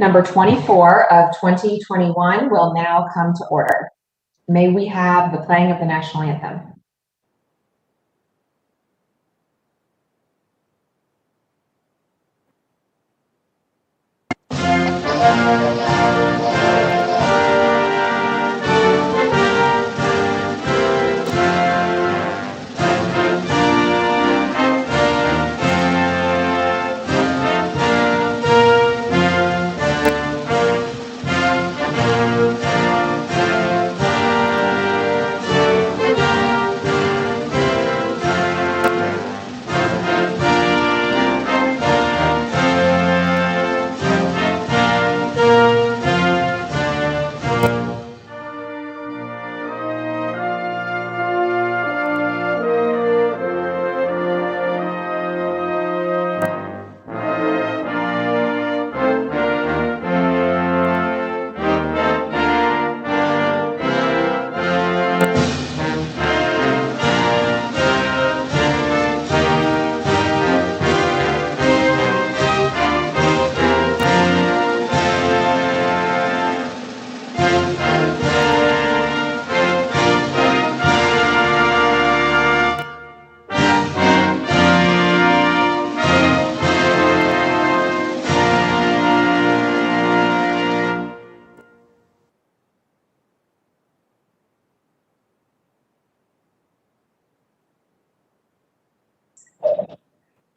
number 24 of 2021 will now come to order. May we have the playing of the national anthem.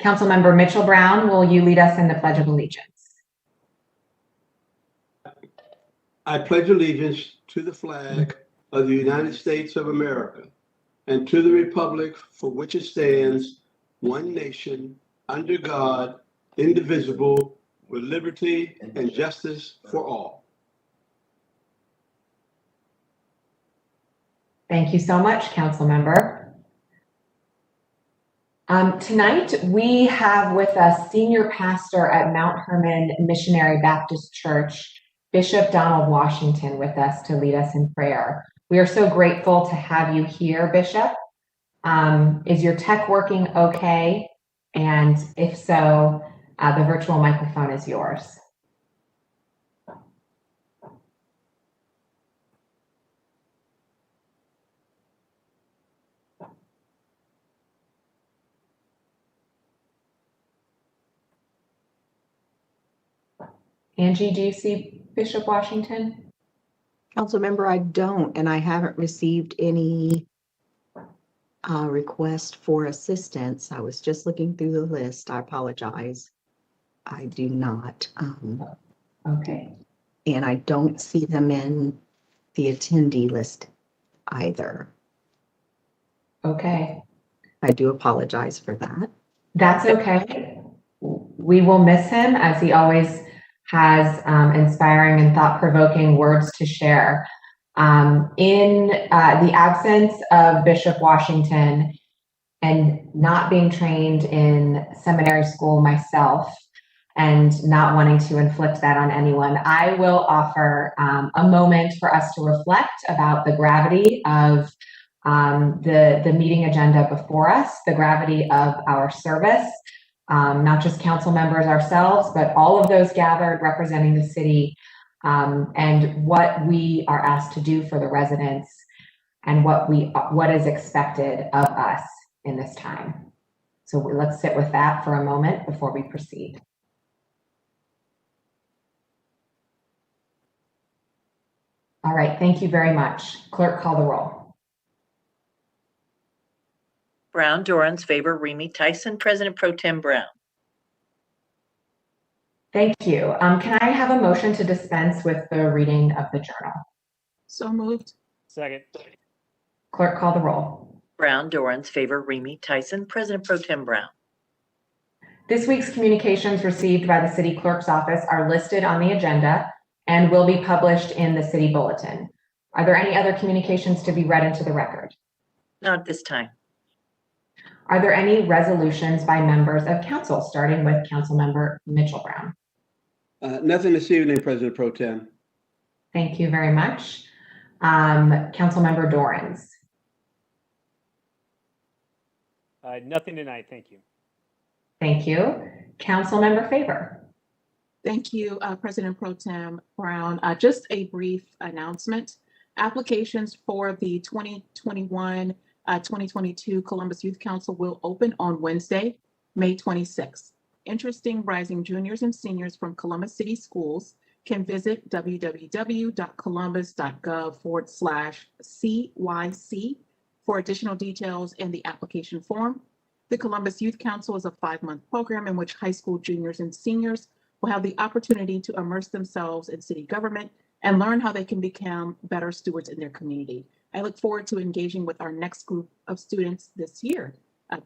Councilmember Mitchell Brown, will you lead us in the Pledge of Allegiance? I pledge allegiance to the flag of the United States of America and to the republic for which it stands, one nation, under God, indivisible, with liberty and justice for all. Thank you so much, Councilmember. Tonight, we have with us Senior Pastor at Mount Hermon Missionary Baptist Church, Bishop Donald Washington, with us to lead us in prayer. We are so grateful to have you here, Bishop. Is your tech working okay? And if so, the virtual microphone is yours. Angie, do you see Bishop Washington? Councilmember, I don't, and I haven't received any request for assistance. I was just looking through the list. I apologize. I do not. Okay. And I don't see them in the attendee list either. Okay. I do apologize for that. That's okay. We will miss him, as he always has inspiring and thought-provoking words to share. In the absence of Bishop Washington and not being trained in seminary school myself and not wanting to inflict that on anyone, I will offer a moment for us to reflect about the gravity of the meeting agenda before us, the gravity of our service, not just council members ourselves, but all of those gathered representing the city, and what we are asked to do for the residents and what is expected of us in this time. So let's sit with that for a moment before we proceed. All right, thank you very much. Clerk, call the roll. Brown, Dorans, Faber, Remy, Tyson, President Pro Tem Brown. Thank you. Can I have a motion to dispense with the reading of the journal? So moved. Second. Clerk, call the roll. Brown, Dorans, Faber, Remy, Tyson, President Pro Tem Brown. This week's communications received by the city clerk's office are listed on the agenda and will be published in the city bulletin. Are there any other communications to be read into the record? Not at this time. Are there any resolutions by members of council, starting with Councilmember Mitchell Brown? Nothing this evening, President Pro Tem. Thank you very much. Councilmember Dorans. Nothing tonight, thank you. Thank you. Councilmember Faber. Thank you, President Pro Tem Brown. Just a brief announcement. Applications for the 2021-2022 Columbus Youth Council will open on Wednesday, May 26th. Interesting rising juniors and seniors from Columbus City Schools can visit www.columbus.gov/CYC for additional details and the application form. The Columbus Youth Council is a 5-month program in which high school juniors and seniors will have the opportunity to immerse themselves in city government and learn how they can become better stewards in their community. I look forward to engaging with our next group of students this year.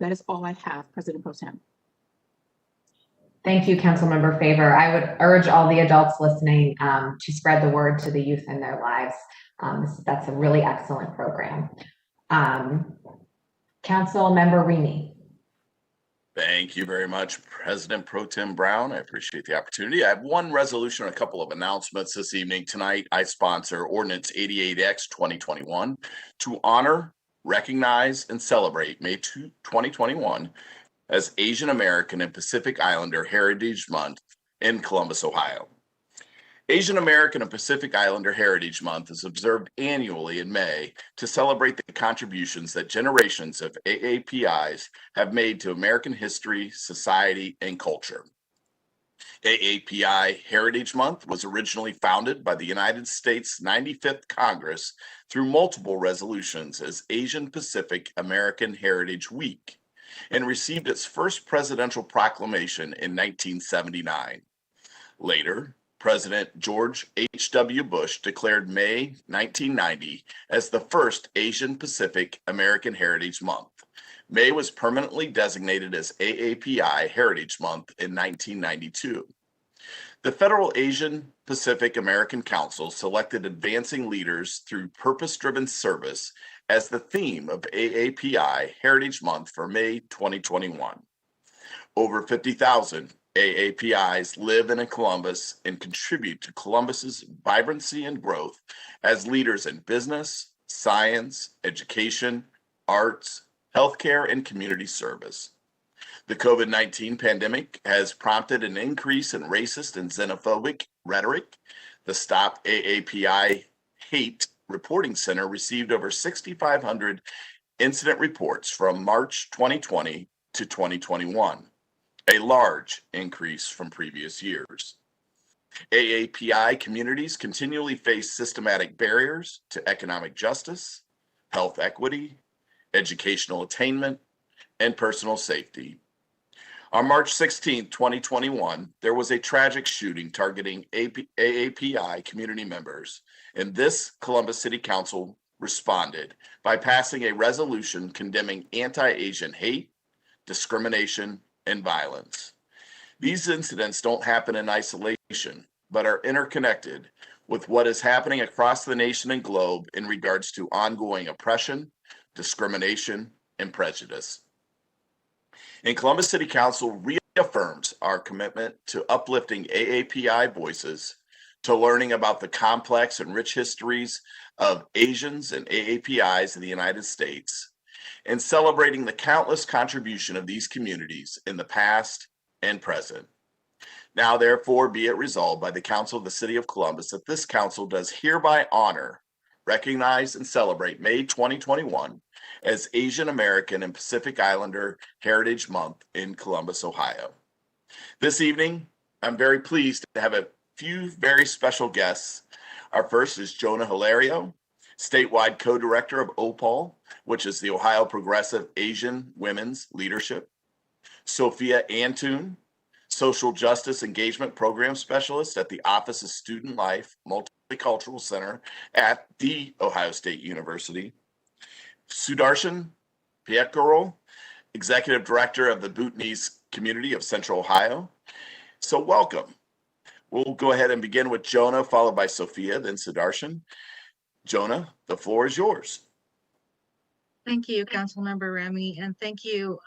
That is all I have, President Pro Tem. Thank you, Councilmember Favor. I would urge all the adults listening to spread the word to the youth in their lives. That's a really excellent program. Councilmember Remy. Thank you very much, President Pro Tem Brown. I appreciate the opportunity. I have one resolution and a couple of announcements this evening. Tonight, I sponsor Ordinance 88X 2021 to honor, recognize, and celebrate May 2, 2021 as Asian American and Pacific Islander Heritage Month in Columbus, Ohio. Asian American and Pacific Islander Heritage Month is observed annually in May to celebrate the contributions that generations of AAPIs have made to American history, society, and culture. AAPI Heritage Month was originally founded by the United States 95th Congress through multiple resolutions as Asian Pacific American Heritage Week and received its first presidential proclamation in 1979. Later, President George H.W. Bush declared May 1990 as the first Asian Pacific American Heritage Month. May was permanently designated as AAPI Heritage Month in 1992. The Federal Asian Pacific American Council selected advancing leaders through purpose-driven service as the theme of AAPI Heritage Month for May 2021. Over 50,000 AAPIs live in Columbus and contribute to Columbus's vibrancy and growth as leaders in business, science, education, arts, healthcare, and community service. The COVID-19 pandemic has prompted an increase in racist and xenophobic rhetoric. The Stop AAPI Hate Reporting Center received over 6,500 incident reports from March 2020 to 2021. A large increase from previous years. AAPI communities continually face systematic barriers to economic justice, health equity, educational attainment, and personal safety. On March 16, 2021, there was a tragic shooting targeting AAPI community members, and this Columbus City Council responded by passing a resolution condemning anti-Asian hate, discrimination, and violence. These incidents don't happen in isolation, but are interconnected with what is happening across the nation and globe in regards to ongoing oppression, discrimination, and prejudice. And Columbus City Council reaffirms our commitment to uplifting AAPI voices, to learning about the complex and rich histories of Asians and AAPIs in the United States, and celebrating the countless contribution of these communities in the past and present. Now, therefore, be it resolved by the Council of the City of Columbus that this council does hereby honor, recognize, and celebrate May 2021 as Asian American and Pacific Islander Heritage Month in Columbus, Ohio. This evening, I'm very pleased to have a few very special guests. Our first is Jonah Hilario, statewide co-director of OPAL, which is the Ohio Progressive Asian Women's Leadership. Sophia Antun, Social Justice Engagement Program Specialist at the Office of Student Life Multicultural Center at The Ohio State University. Sudarshan Piekaro, Executive Director of the Bhutanese Community of Central Ohio. So welcome. We'll go ahead and begin with Jonah, followed by Sophia, then Sudarshan. Jonah, the floor is yours. Thank you, Councilmember Remy, and thank you,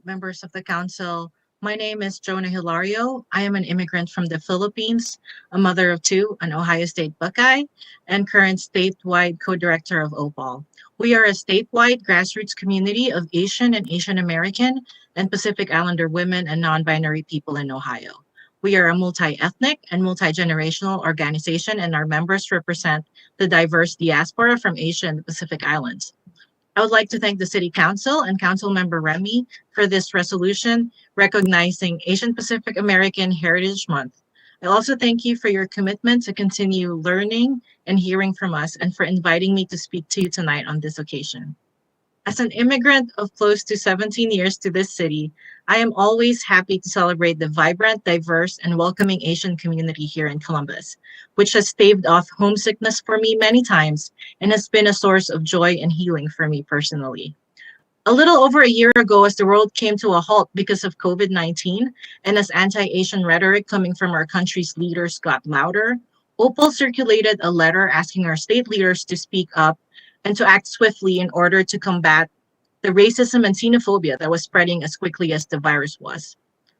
members of the council. My name is Jonah Hilario. I am an immigrant from the Philippines, a mother of two, an Ohio State Buckeye, and current statewide co-director of OPAL. We are a statewide grassroots community of Asian and Asian American and Pacific Islander women and non-binary people in Ohio. We are a multi-ethnic and multi-generational organization, and our members represent the diverse diaspora from Asia and the Pacific Islands. I would like to thank the City Council and Councilmember Remy for this resolution recognizing Asian Pacific American Heritage Month. I also thank you for your commitment to continue learning and hearing from us, and for inviting me to speak to you tonight on this occasion. As an immigrant of close to 17 years to this city, I am always happy to celebrate the vibrant, diverse, and welcoming Asian community here in Columbus, which has staved off homesickness for me many times and has been a source of joy and healing for me personally. A little over a year ago, as the world came to a halt because of COVID-19, and as anti-Asian rhetoric coming from our country's leaders got louder, Opal circulated a letter asking our state leaders to speak up and to act swiftly in order to combat the racism and xenophobia that was spreading as quickly as the virus was.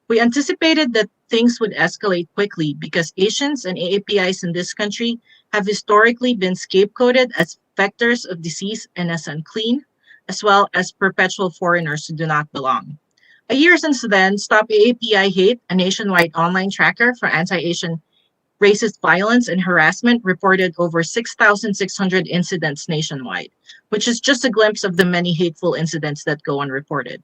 We anticipated that things would escalate quickly because Asians and AAPIs in this country have historically been scapegoated as vectors of disease and as unclean, as well as perpetual foreigners who do not belong. A year since then, Stop AAPI Hate, a nationwide online tracker for anti-Asian racist violence and harassment, reported over 6,600 incidents nationwide, which is just a glimpse of the many hateful incidents that go unreported.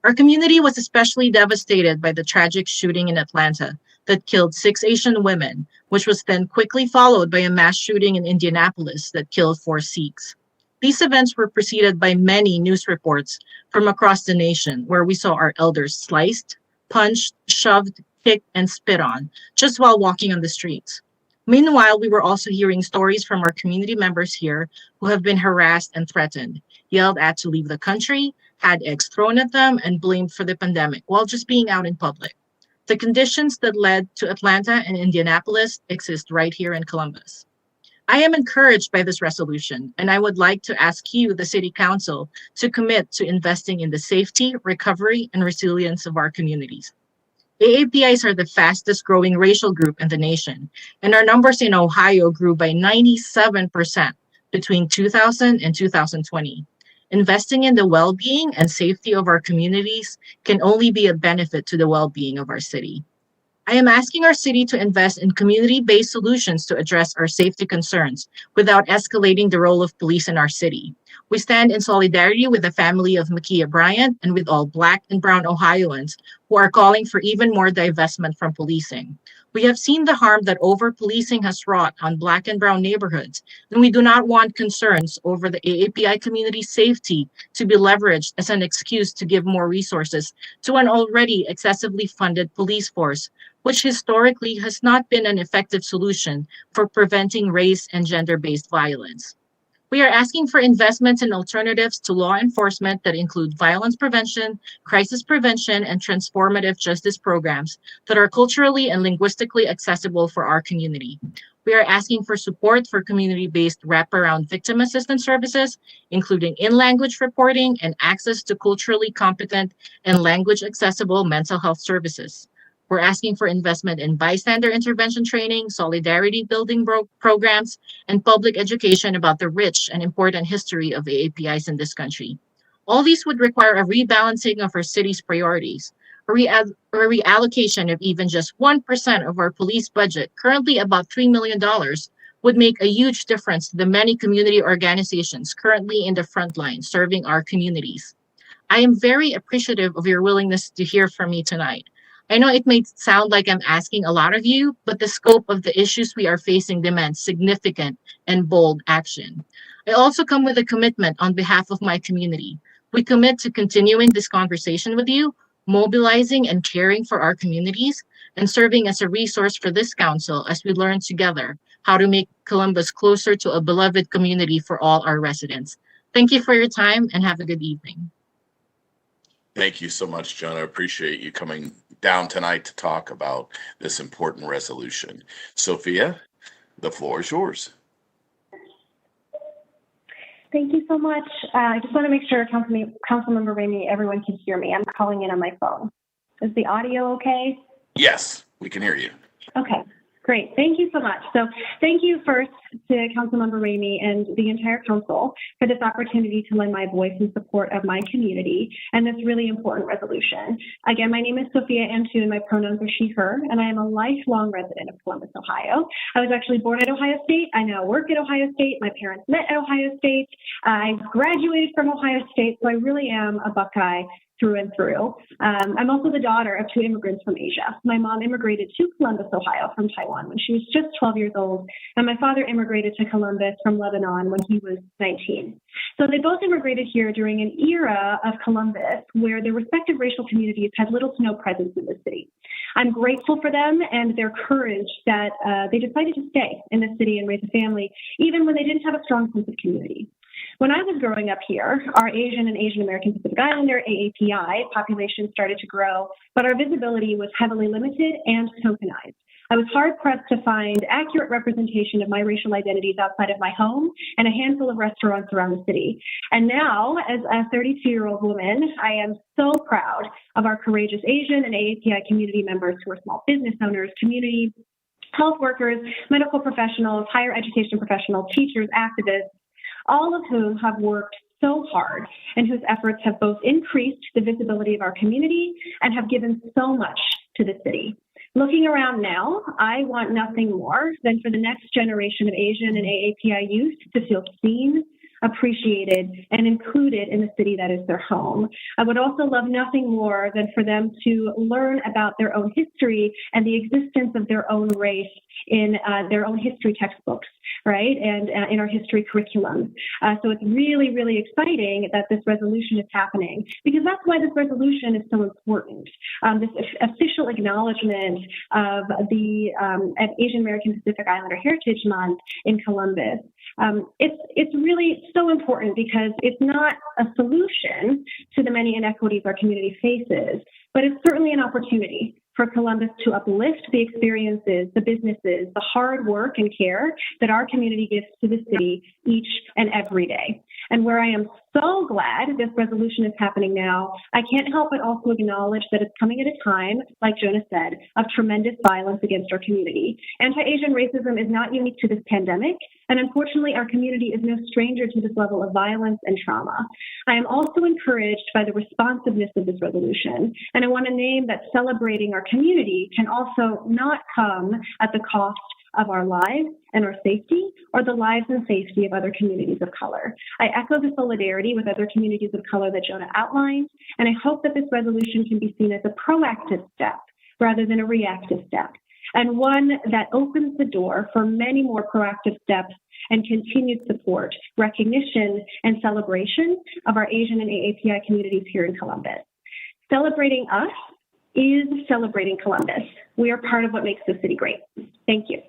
Our community was especially devastated by the tragic shooting in Atlanta that killed 6 Asian women, which was then quickly followed by a mass shooting in Indianapolis that killed 4 Sikhs. These events were preceded by many news reports from across the nation where we saw our elders sliced, punched, shoved, kicked, and spit on just while walking on the streets. Meanwhile, we were also hearing stories from our community members here who have been harassed and threatened, yelled at to leave the country, had eggs thrown at them, and blamed for the pandemic while just being out in public. The conditions that led to Atlanta and Indianapolis exist right here in Columbus. I am encouraged by this resolution, and I would like to ask you, the City Council, to commit to investing in the safety, recovery, and resilience of our communities. AAPIs are the fastest growing racial group in the nation, and our numbers in Ohio grew by 97% between 2000 and 2020. Investing in the well-being and safety of our communities can only be a benefit to the well-being of our city. I am asking our city to invest in community-based solutions to address our safety concerns without escalating the role of police in our city. We stand in solidarity with the family of Makia Bryant and with all Black and Brown Ohioans who are calling for even more divestment from policing. We have seen the harm that over-policing has wrought on Black and Brown neighborhoods, and we do not want concerns over the AAPI community's safety to be leveraged as an excuse to give more resources to an already excessively funded police force, which historically has not been an effective solution for preventing race and gender-based violence. We are asking for investments in alternatives to law enforcement that include violence prevention, crisis prevention, and transformative justice programs that are culturally and linguistically accessible for our community. We are asking for support for community-based wraparound victim assistance services, including in-language reporting and access to culturally competent and language-accessible mental health services. We're asking for investment in bystander intervention training, solidarity building programs, and public education about the rich and important history of AAPIs in this country. All these would require a rebalancing of our city's priorities. A reallocation of even just 1% of our police budget, currently about $3 million, would make a huge difference to the many community organizations currently in the front line serving our communities. I am very appreciative of your willingness to hear from me tonight. I know it may sound like I'm asking a lot of you, but the scope of the issues we are facing demands significant and bold action. I also come with a commitment on behalf of my community. We commit to continuing this conversation with you, mobilizing and caring for our communities, and serving as a resource for this council as we learn together how to make Columbus closer to a beloved community for all our residents. Thank you for your time and have a good evening. Thank you so much, Jonah. I appreciate you coming down tonight to talk about this important resolution. Sophia, the floor is yours. Thank you so much. I just want to make sure, Councilmember Ramey, everyone can hear me. I'm calling in on my phone. Is the audio okay? Yes, we can hear you. Okay. Great. Thank you so much. So thank you first to Councilmember Ramey and the entire council for this opportunity to lend my voice in support of my community and this really important resolution. Again, my name is Sophia Antune. My pronouns are she, her, and I am a lifelong resident of Columbus, Ohio. I was actually born at Ohio State. I now work at Ohio State. My parents met at Ohio State. I graduated from Ohio State, so I really am a Buckeye through and through. I'm also the daughter of 2 immigrants from Asia. My mom immigrated to Columbus, Ohio from Taiwan when she was just 12 years old, and my father immigrated to Columbus from Lebanon when he was 19. So they both immigrated here during an era of Columbus where their respective racial communities had little to no presence in the city. I'm grateful for them and their courage that they decided to stay in the city and raise a family, even when they didn't have a strong sense of community. When I was growing up here, our Asian and Asian American Pacific Islander, AAPI, population started to grow, but our visibility was heavily limited and tokenized. I was hard-pressed to find accurate representation of my racial identities outside of my home and a handful of restaurants around the city. And now, as a 32-year-old woman, I am so proud of our courageous Asian and AAPI community members who are small business owners, community health workers, medical professionals, higher education professionals, teachers, activists, all of whom have worked so hard and whose efforts have both increased the visibility of our community and have given so much to the city. Looking around now, I want nothing more than for the next generation of Asian and AAPI youth to feel seen, appreciated, and included in the city that is their home. I would also love nothing more than for them to learn about their own history and the existence of their own race in their own history textbooks, right? And in our history curriculum. So it's really, really exciting that this resolution is happening because that's why this resolution is so important. This official acknowledgement of the Asian American Pacific Islander Heritage Month in Columbus. It's really so important because it's not a solution to the many inequities our community faces, but it's certainly an opportunity for Columbus to uplift the experiences, the businesses, the hard work and care that our community gives to the city each and every day. And where I am so glad this resolution is happening now, I can't help but also acknowledge that it's coming at a time, like Jonah said, of tremendous violence against our community. Anti-Asian racism is not unique to this pandemic, and unfortunately, our community is no stranger to this level of violence and trauma. I am also encouraged by the responsiveness of this resolution, and I want to name that celebrating our community can also not come at the cost of our lives and our safety, or the lives and safety of other communities of color. I echo the solidarity with other communities of color that Jonah outlined, and I hope that this resolution can be seen as a proactive step rather than a reactive step, and one that opens the door for many more proactive steps and continued support, recognition, and celebration of our Asian and AAPI communities here in Columbus. Celebrating us is celebrating Columbus. We are part of what makes the city great. Thank you.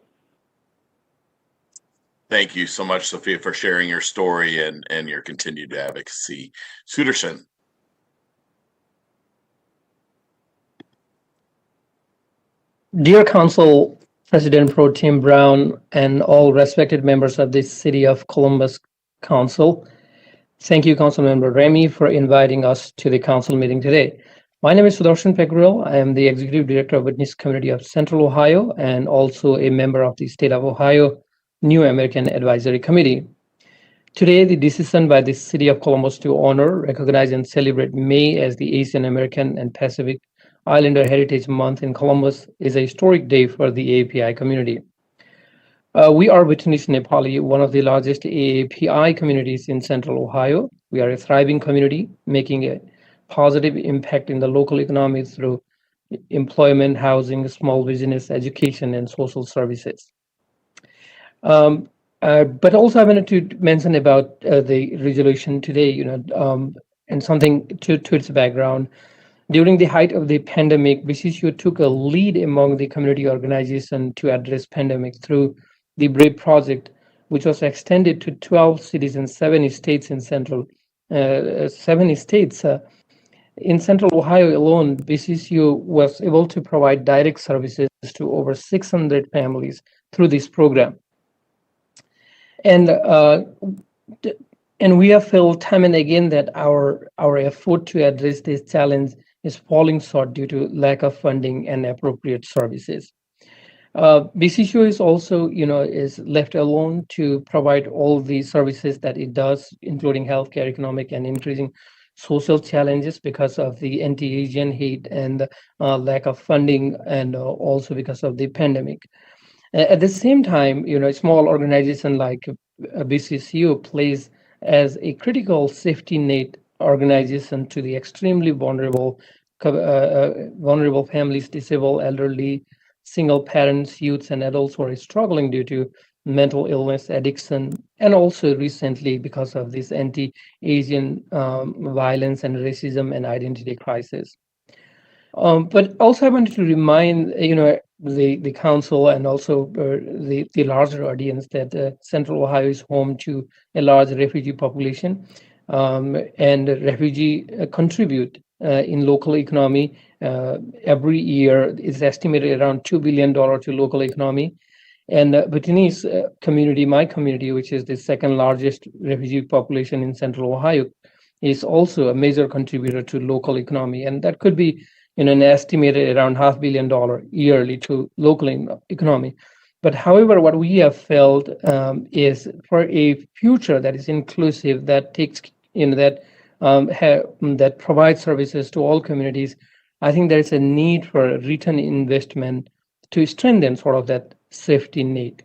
Thank you so much, Sophia, for sharing your story and your continued advocacy. Sudarshan. Dear Council President Pro Tem Brown and all respected members of the City of Columbus Council, thank you, Councilmember Remy, for inviting us to the council meeting today. My name is Sudarshan Pegriel. I am the Executive Director of Witness Community of Central Ohio and also a member of the State of Ohio New American Advisory Committee. Today, the decision by the City of Columbus to honor, recognize, and celebrate May as the Asian American and Pacific Islander Heritage Month in Columbus is a historic day for the AAPI community. We are Witness Nepali, one of the largest AAPI communities in Central Ohio. We are a thriving community, making a positive impact in the local economy through employment, housing, small business, education, and social services. But also I wanted to mention about the resolution today, and something to its background. During the height of the pandemic, BCCU took a lead among the community organizations to address pandemic through the BRAVE project, which was extended to 12 cities and 7 states in Central in Central Ohio alone. BCCU was able to provide direct services to over 600 families through this program. And we have felt time and again that our effort to address this challenge is falling short due to lack of funding and appropriate services. BCCO is also, is left alone to provide all the services that it does, including healthcare, economic, and increasing social challenges because of the anti-Asian hate and lack of funding, and also because of the pandemic. At the same time, a small organization like BCCO plays as a critical safety net organization to the extremely vulnerable, vulnerable families, disabled, elderly, single parents, youths, and adults who are struggling due to mental illness, addiction, and also recently because of this anti-Asian violence and racism and identity crisis. But also I wanted to remind, the council and also the larger audience that Central Ohio is home to a large refugee population, and refugee contribute in local economy. Every year is estimated around $2 billion to local economy. And Bhutanese community, my community, which is the second largest refugee population in Central Ohio, is also a major contributor to local economy. And that could be an estimated around $500 million yearly to local economy. But however, what we have felt is for a future that is inclusive, that takes that provides services to all communities, I think there is a need for return investment to strengthen sort of that safety net.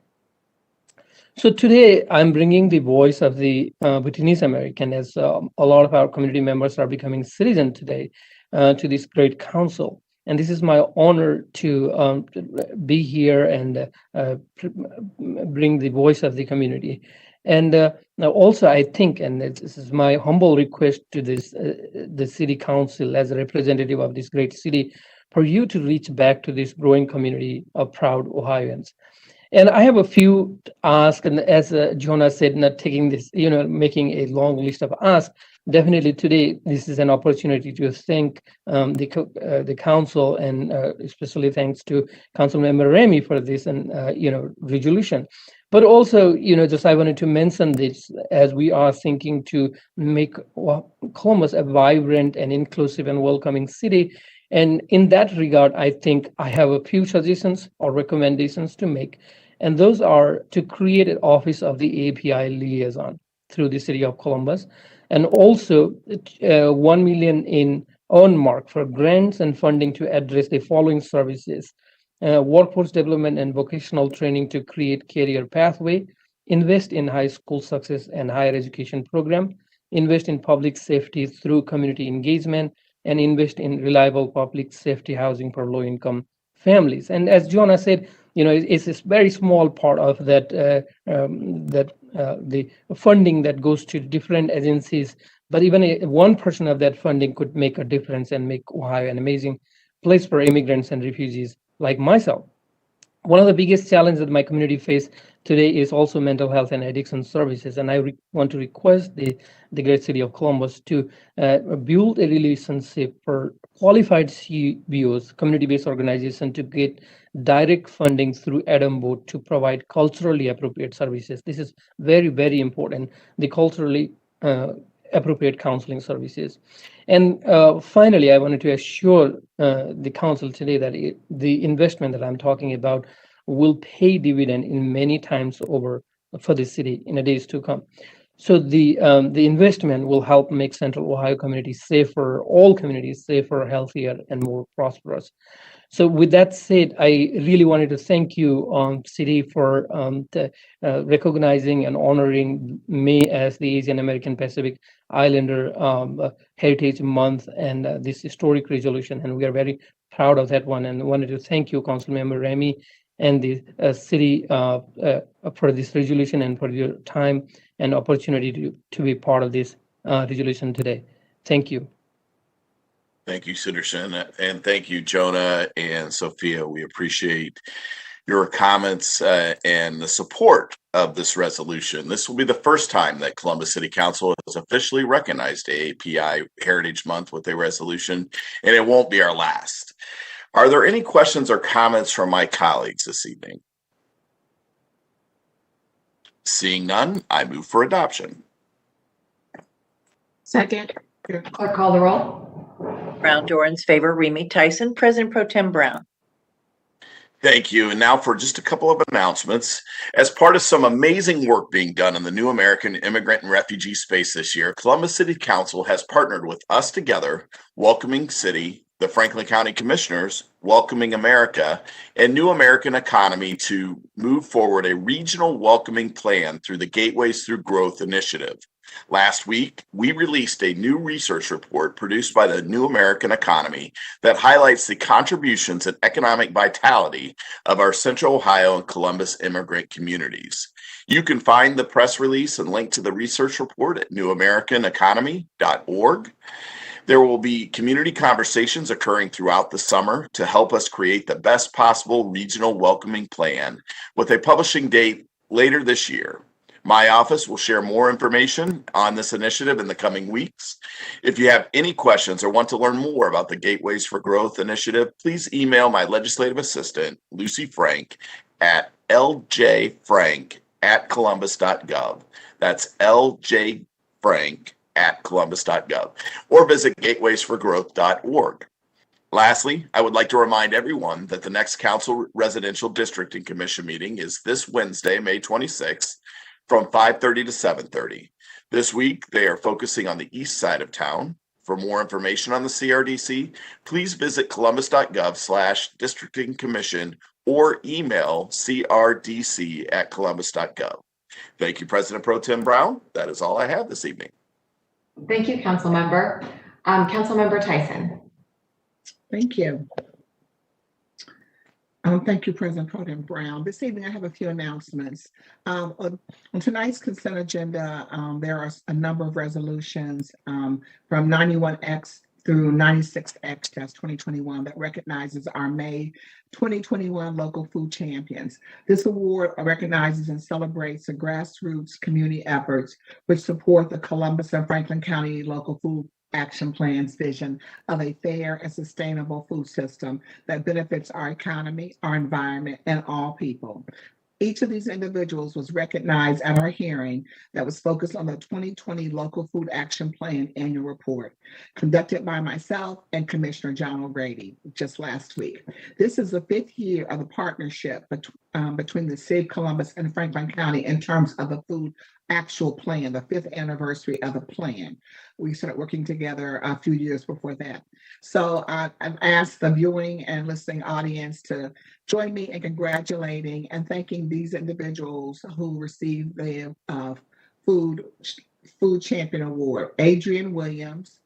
So today I'm bringing the voice of the Bhutanese American, as a lot of our community members are becoming citizens today, to this great council. And this is my honor to be here and bring the voice of the community. And now also I think, and this is my humble request to this the city council as a representative of this great city, for you to reach back to this growing community of proud Ohioans. And I have a few asks, and as Jonah said, not taking this, making a long list of asks. Definitely today, this is an opportunity to thank the council, and especially thanks to Councilmember Remy for this and resolution. But also, just I wanted to mention this as we are thinking to make Columbus a vibrant and inclusive and welcoming city. And in that regard, I think I have a few suggestions or recommendations to make. And those are to create an office of the API liaison through the city of Columbus, and also 1 million in earmark for grants and funding to address the following services: workforce development and vocational training to create career pathway, invest in high school success and higher education program, invest in public safety through community engagement, and invest in reliable public safety housing for low-income families. And as Jonah said, it's a very small part of that the funding that goes to different agencies. But even 1% of that funding could make a difference and make Ohio an amazing place for immigrants and refugees like myself. One of the biggest challenges that my community face today is also mental health and addiction services. And I want to request the great city of Columbus to build a relationship for qualified CBOs, community-based organization, to get direct funding through Adam Board to provide culturally appropriate services. This is very, very important, the culturally appropriate counseling services. And finally, I wanted to assure the council today that the investment that I'm talking about will pay dividend in many times over for the city in the days to come. So the investment will help make Central Ohio communities safer, all communities safer, healthier, and more prosperous. So with that said, I really wanted to thank you, City, for recognizing and honoring me as the Asian American Pacific Islander Heritage Month and this historic resolution. And we are very proud of that one. And wanted to thank you, Councilmember Remy, and the city for this resolution and for your time and opportunity to be part of this resolution today. Thank you. Thank you, Sudarshan, and thank you, Jonah and Sophia. We appreciate your comments and the support of this resolution. This will be the first time that Columbus City Council has officially recognized AAPI Heritage Month with a resolution, and it won't be our last. Are there any questions or comments from my colleagues this evening? Seeing none, I move for adoption. Second. Clerk, call the roll. Brown, Dorans, favor, Remy Tyson, President Pro Tem Brown. Thank you. And now for just a couple of announcements. As part of some amazing work being done in the new American immigrant and refugee space this year, Columbus City Council has partnered with Us Together, Welcoming City, the Franklin County Commissioners, Welcoming America, and New American Economy to move forward a regional welcoming plan through the Gateways Through Growth initiative. Last week, we released a new research report produced by the New American Economy that highlights the contributions and economic vitality of our Central Ohio and Columbus immigrant communities. You can find the press release and link to the research report at newamericaneconomy.org. There will be community conversations occurring throughout the summer to help us create the best possible regional welcoming plan, with a publishing date later this year. My office will share more information on this initiative in the coming weeks. If you have any questions or want to learn more about the Gateways for Growth initiative, please email my legislative assistant, Lucy Frank, at ljfrank@columbus.gov. That's ljfrank@columbus.gov, or visit gatewaysforgrowth.org. Lastly, I would like to remind everyone that the next Council Residential District and Commission meeting is this Wednesday, May 26th, from 5:30 to 7:30. This week, they are focusing on the east side of town. For more information on the CRDC, please visit columbus.gov/districtingcommission or email crdc@columbus.gov. Thank you, President Pro Tem Brown. That is all I have this evening. Thank you, Council Member. Councilmember Tyson. Thank you. Thank you, President Pro Tem Brown. This evening, I have a few announcements. On tonight's consent agenda, there are a number of resolutions from 91X through 96X-2021 that recognizes our May 2021 local food champions. This award recognizes and celebrates the grassroots community efforts which support the Columbus and Franklin County local food action plan's vision of a fair and sustainable food system that benefits our economy, our environment, and all people. Each of these individuals was recognized at our hearing that was focused on the 2020 Local Food Action Plan annual report, conducted by myself and Commissioner John O'Grady just last week. This is the 5th year of the partnership between the City of Columbus and Franklin County in terms of the food actual plan, the 5th anniversary of the plan. We started working together a few years before that. So I've asked the viewing and listening audience to join me in congratulating and thanking these individuals who received the Food Champion Award: Adrian Williams,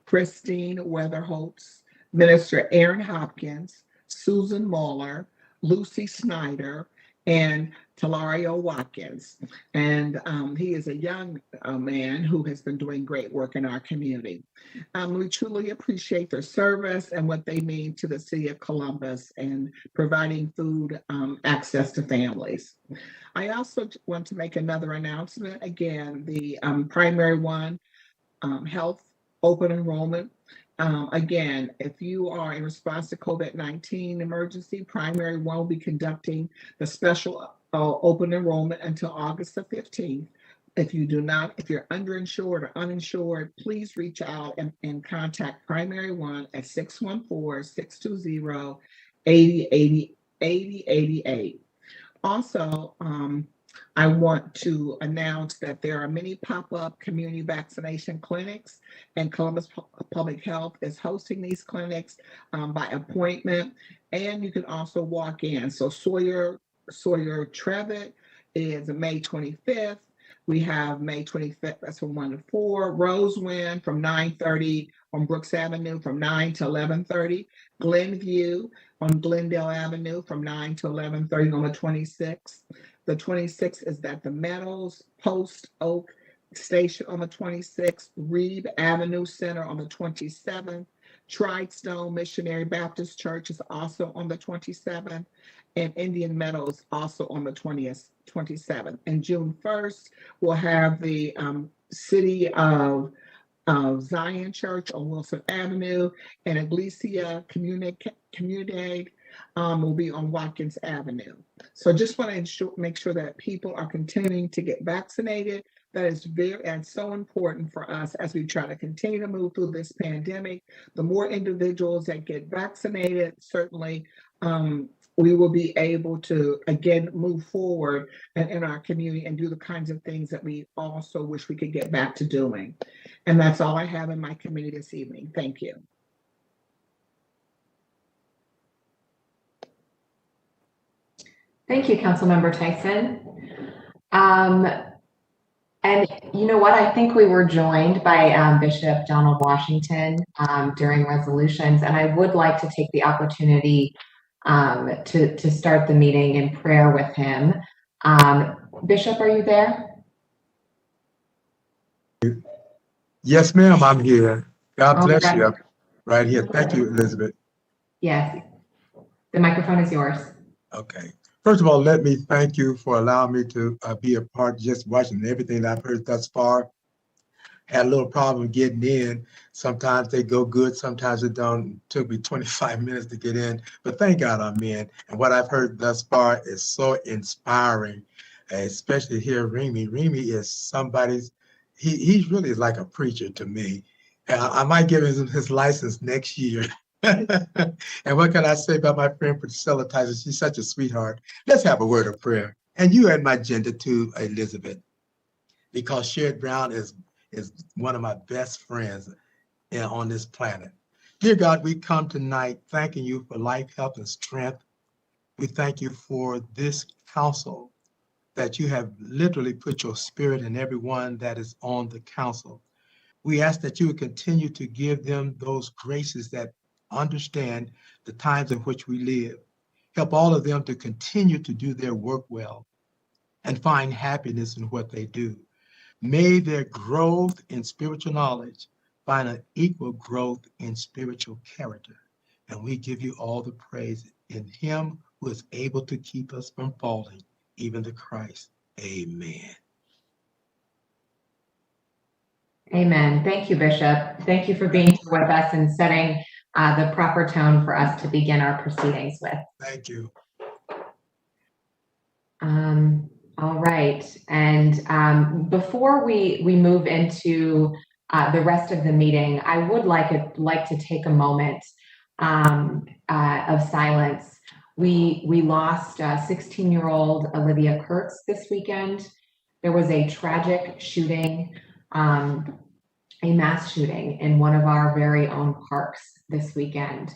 Christine Weatherholtz, Minister Aaron Hopkins, Susan Muller, Lucy Snyder, and Talario Watkins. And he is a young man who has been doing great work in our community. We truly appreciate their service and what they mean to the City of Columbus and providing food access to families. I also want to make another announcement. Again, the primary one, health open enrollment. Again, if you are in response to COVID-19 emergency, primary one will be conducting the special open enrollment until August the 15th. If you're underinsured or uninsured, please reach out and contact primary one at 614-620-8088. Also, I want to announce that there are many pop-up community vaccination clinics, and Columbus Public Health is hosting these clinics by appointment, and you can also walk in. So Sawyer Trevitt is May 25th. We have May 25th, that's from 1 to 4. Rosewind from 9:30 on Brooks Avenue from 9 to 11:30. Glenview on Glendale Avenue from 9 to 11:30 on the 26th. The 26th is at the Meadows Post Oak Station on the 26th. Reed Avenue Center on the 27th. Tridestone Missionary Baptist Church is also on the 27th. And Indian Meadows also on the 27th. And June 1st, we'll have the City of Zion Church on Wilson Avenue, and Iglesia Community will be on Watkins Avenue. So just want to make sure that people are continuing to get vaccinated. That is so important for us as we try to continue to move through this pandemic. The more individuals that get vaccinated, certainly we will be able to, again, move forward in our community and do the kinds of things that we also wish we could get back to doing. And that's all I have in my committee this evening. Thank you. Thank you, Councilmember Tyson. And you know what? I think we were joined by Bishop Donald Washington during resolutions, and I would like to take the opportunity to start the meeting in prayer with him. Bishop, are you there? Yes, ma'am, I'm here. God All bless right. you. Right here. Thank you, Elizabeth. Yes, the microphone is yours. Okay. First of all, let me thank you for allowing me to be a part, just watching everything that I've heard thus far. Had a little problem getting in. Sometimes they go good, sometimes it don't. It took me 25 minutes to get in, but thank God I'm in. And what I've heard thus far is so inspiring, especially here, Remy. Remy is somebody's, he's really like a preacher to me. I might give him his license next year. And what can I say about my friend Priscilla Tyson? She's such a sweetheart. Let's have a word of prayer. And you add my agenda too, Elizabeth, because Sherrod Brown is one of my best friends on this planet. Dear God, we come tonight thanking you for life, health, and strength. We thank you for this council, that you have literally put your spirit in everyone that is on the council. We ask that you would continue to give them those graces that understand the times in which we live. Help all of them to continue to do their work well and find happiness in what they do. May their growth in spiritual knowledge find an equal growth in spiritual character. And we give you all the praise in him who is able to keep us from falling, even the Christ. Amen. Amen. Thank you, Bishop. Thank you for being here with us and setting the proper tone for us to begin our proceedings with. Thank you. All right. And before we move into the rest of the meeting, I would like to take a moment of silence. We lost 16-year-old Olivia Kurtz this weekend. There was a tragic shooting, a mass shooting in one of our very own parks this weekend.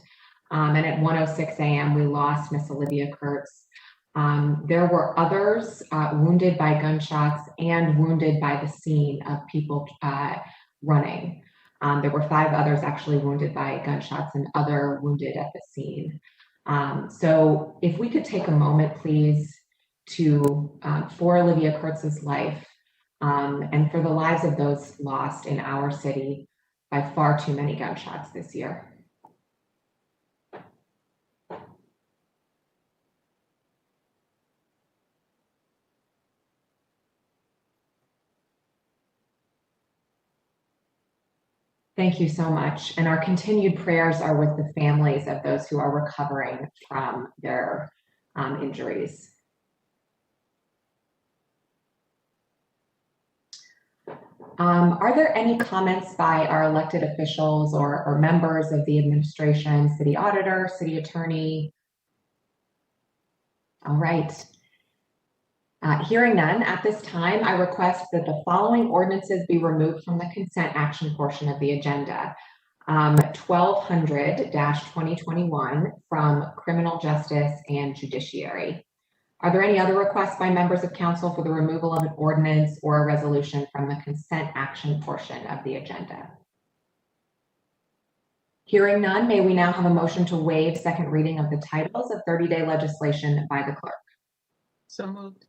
And at 1:06 a.m., we lost Miss Olivia Kurtz. There were others wounded by gunshots and wounded by the scene of people running. There were 5 others actually wounded by gunshots and other wounded at the scene. So if we could take a moment, please, for Olivia Kurtz's life and for the lives of those lost in our city by far too many gunshots this year. Thank you so much. And our continued prayers are with the families of those who are recovering from their injuries. Are there any comments by our elected officials or members of the administration, city auditor, city attorney? All right. Hearing none, at this time, I request that the following ordinances be removed from the consent action portion of the agenda. 1200-2021 from Criminal Justice and Judiciary. Are there any other requests by members of council for the removal of an ordinance or a resolution from the consent action portion of the agenda? Hearing none, may we now have a motion to waive second reading of the titles of 30-day legislation by the clerk? So moved.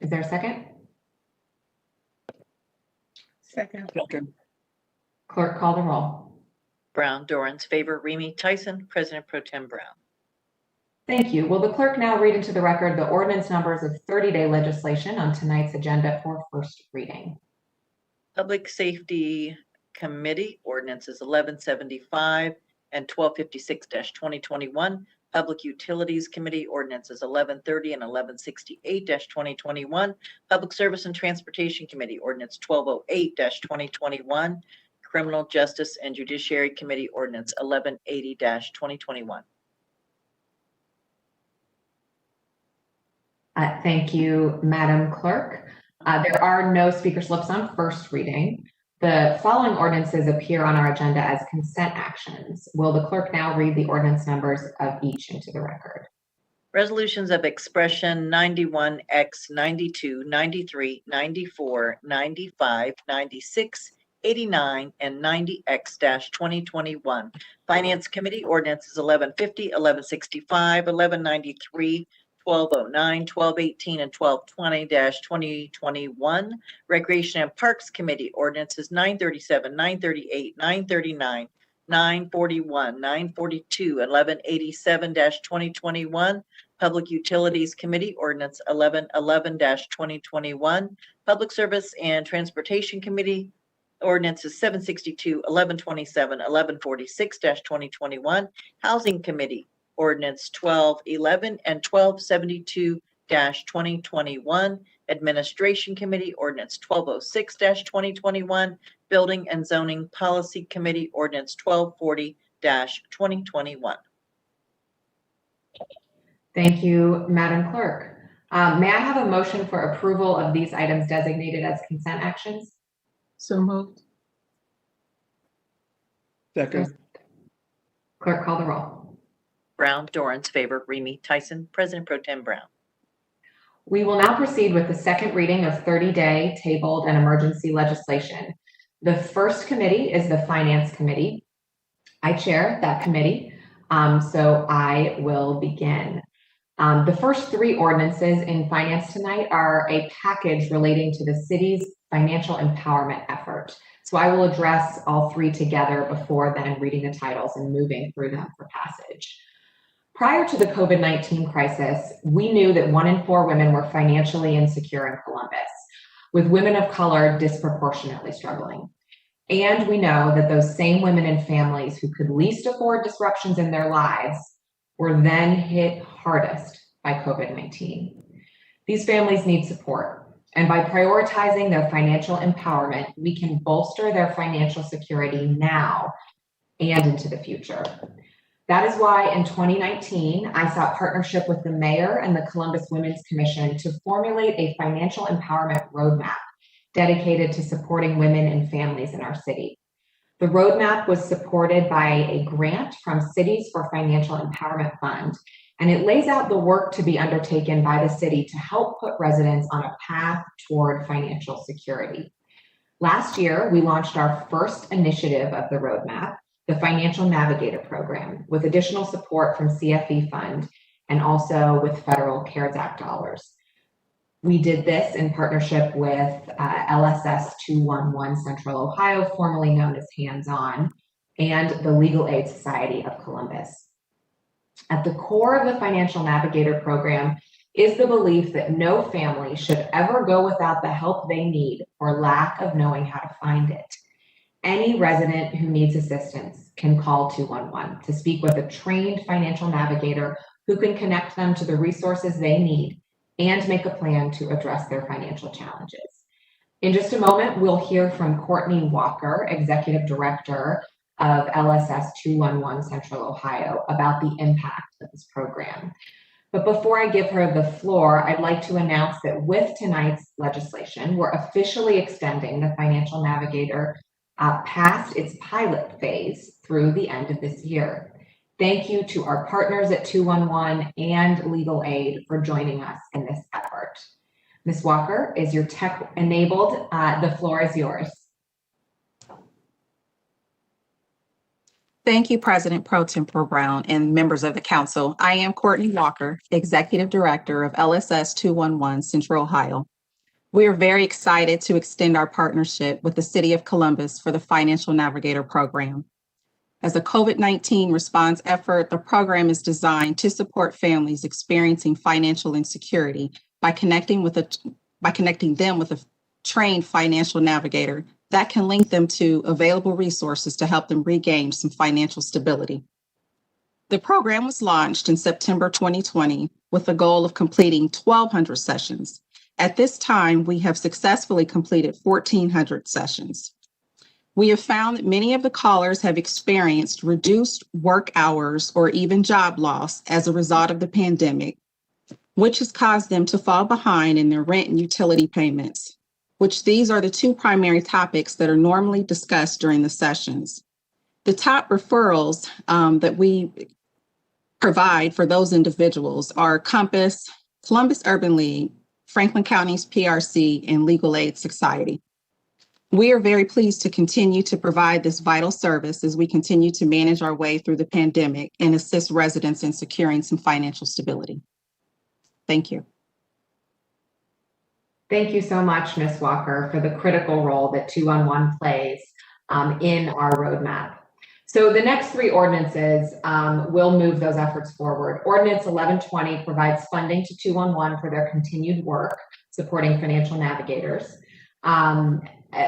Is there a second? Second. Clerk, call the roll. Brown, Dorans, favor, Remy Tyson, President Pro Tem Brown. Thank you. Will the clerk now read into the record the ordinance numbers of 30-day legislation on tonight's agenda for first reading? Public Safety Committee ordinances 1175 and 1256-2021. Public Utilities Committee ordinances 1130 and 1168-2021. Public Service and Transportation Committee ordinance 1208-2021. Criminal Justice and Judiciary Committee ordinance 1180-2021. Thank you, Madam Clerk. There are no speaker slips on first reading. The following ordinances appear on our agenda as consent actions. Will the clerk now read the ordinance numbers of each into the record? Resolutions of expression 91X, 92, 93, 94, 95, 96, 89, and 90X-2021. Finance Committee ordinances 1150, 1165, 1193, 1209, 1218, and 1220-2021. Recreation and Parks Committee ordinances 937, 938, 939, 941, 942, 1187-2021. Public Utilities Committee ordinance 1111-2021. Public Service and Transportation Committee ordinances 762, 1127, 1146-2021. Housing Committee ordinance 1211 and 1272-2021. Administration Committee ordinance 1206-2021. Building and Zoning Policy Committee ordinance 1240-2021. Thank you, Madam Clerk. May I have a motion for approval of these items designated as consent actions? So moved. Second. Clerk, call the roll. Brown, Dorans, favor, Remy, Tyson, President Pro Tem Brown. We will now proceed with the second reading of 30-day tabled and emergency legislation. The first committee is the Finance Committee. I chair that committee, so I will begin. The first three ordinances in finance tonight are a package relating to the city's financial empowerment effort. So I will address all three together before then reading the titles and moving through them for passage. Prior to the COVID-19 crisis, we knew that 1 in 4 women were financially insecure in Columbus, with women of color disproportionately struggling. And we know that those same women and families who could least afford disruptions in their lives were then hit hardest by COVID-19. These families need support, and by prioritizing their financial empowerment, we can bolster their financial security now and into the future. That is why in 2019, I sought partnership with the mayor and the Columbus Women's Commission to formulate a financial empowerment roadmap dedicated to supporting women and families in our city. The roadmap was supported by a grant from Cities for Financial Empowerment Fund, and it lays out the work to be undertaken by the city to help put residents on a path toward financial security. Last year, we launched our first initiative of the roadmap, the Financial Navigator program, with additional support from CFE Fund and also with federal CARES Act dollars. We did this in partnership with LSS 211 Central Ohio, formerly known as Hands On, and the Legal Aid Society of Columbus. At the core of the Financial Navigator program is the belief that no family should ever go without the help they need for lack of knowing how to find it. Any resident who needs assistance can call 211 to speak with a trained financial navigator who can connect them to the resources they need and make a plan to address their financial challenges. In just a moment, we'll hear from Courtney Walker, Executive Director of LSS 211 Central Ohio, about the impact of this program. But before I give her the floor, I'd like to announce that with tonight's legislation, we're officially extending the Financial Navigator past its pilot phase through the end of this year. Thank you to our partners at 211 and Legal Aid for joining us in this effort. Ms. Walker, is your tech enabled? The floor is yours. Thank you, President Pro Tem Brown and members of the council. I am Courtney Walker, Executive Director of LSS 211 Central Ohio. We are very excited to extend our partnership with the City of Columbus for the Financial Navigator program. As a COVID-19 response effort, the program is designed to support families experiencing financial insecurity by connecting them with a trained financial navigator that can link them to available resources to help them regain some financial stability. The program was launched in September 2020 with the goal of completing 1,200 sessions. At this time, we have successfully completed 1,400 sessions. We have found that many of the callers have experienced reduced work hours or even job loss as a result of the pandemic. which has caused them to fall behind in their rent and utility payments, which these are the two primary topics that are normally discussed during the sessions. The top referrals that we provide for those individuals are Compass, Columbus Urban League, Franklin County's PRC, and Legal Aid Society. We are very pleased to continue to provide this vital service as we continue to manage our way through the pandemic and assist residents in securing some financial stability. Thank you. Thank you so much, Ms. Walker, for the critical role that 211 plays in our roadmap. So the next three ordinances will move those efforts forward. Ordinance 1120 provides funding to 211 for their continued work supporting financial navigators.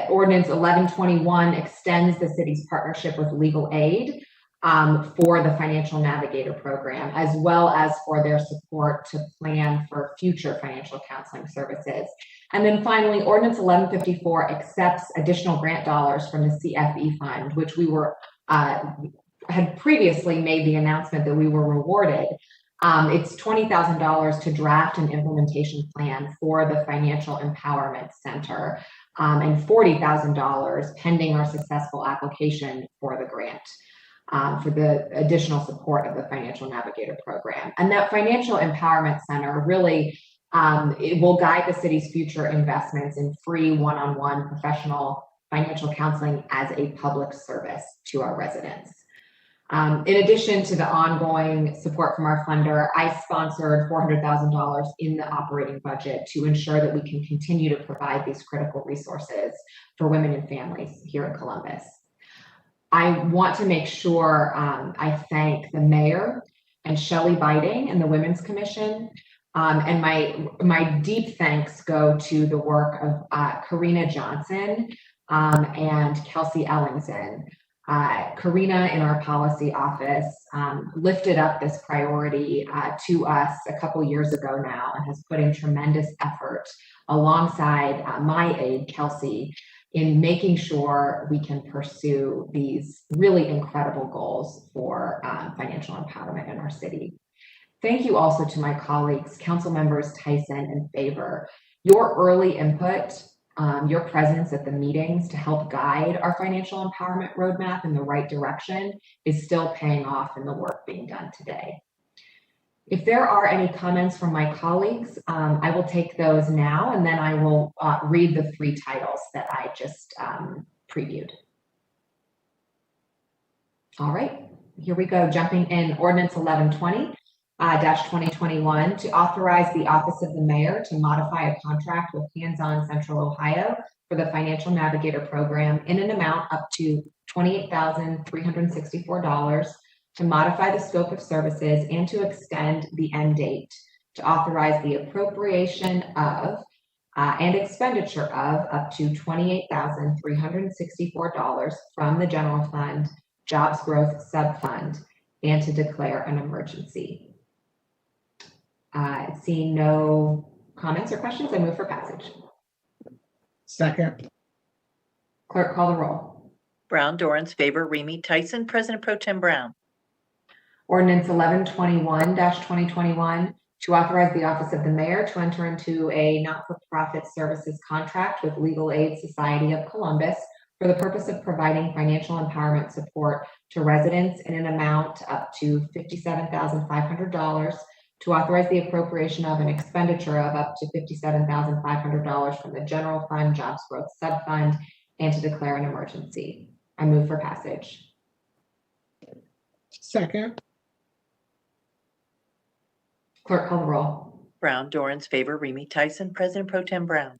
Ordinance 1121 extends the city's partnership with Legal Aid for the Financial Navigator program, as well as for their support to plan for future financial counseling services. And then finally, Ordinance 1154 accepts additional grant dollars from the CFE fund, which we were had previously made the announcement that we were rewarded. It's $20,000 to draft an implementation plan for the Financial Empowerment Center, and $40,000 pending our successful application for the grant for the additional support of the Financial Navigator program. And that Financial Empowerment Center really it will guide the city's future investments in free one-on-one professional financial counseling as a public service to our residents. In addition to the ongoing support from our funder, I sponsored $400,000 in the operating budget to ensure that we can continue to provide these critical resources for women and families here in Columbus. I want to make sure I thank the mayor and Shelley Biding and the Women's Commission. And my deep thanks go to the work of Karina Johnson and Kelsey Ellingson. Karina in our policy office lifted up this priority to us a couple years ago now and has put in tremendous effort alongside my aide, Kelsey, in making sure we can pursue these really incredible goals for financial empowerment in our city. Thank you also to my colleagues, council members Tyson and Favor. Your early input, your presence at the meetings to help guide our financial empowerment roadmap in the right direction is still paying off in the work being done today. If there are any comments from my colleagues, I will take those now, and then I will read the three titles that I just previewed. All right, here we go, jumping in. Ordinance 1120-2021 to authorize the Office of the Mayor to modify a contract with Hands-On Central Ohio for the Financial Navigator program in an amount up to $28,364 to modify the scope of services and to extend the end date, to authorize the appropriation of and expenditure of up to $28,364 from the General Fund Jobs Growth Subfund, and to declare an emergency. Seeing no comments or questions, I move for passage. Second. Clerk, call the roll. Brown, Dorans, Favor, Remy, Tyson, President Pro Tem Brown. Ordinance 1121-2021 to authorize the Office of the Mayor to enter into a not-for-profit services contract with Legal Aid Society of Columbus for the purpose of providing financial empowerment support to residents in an amount up to $57,500, to authorize the appropriation of an expenditure of up to $57,500 from the General Fund Jobs Growth Subfund, and to declare an emergency. I move for passage. Second. Clerk, call the roll. Brown, Dorans, Favor, Remy, Tyson, President Pro Tem Brown.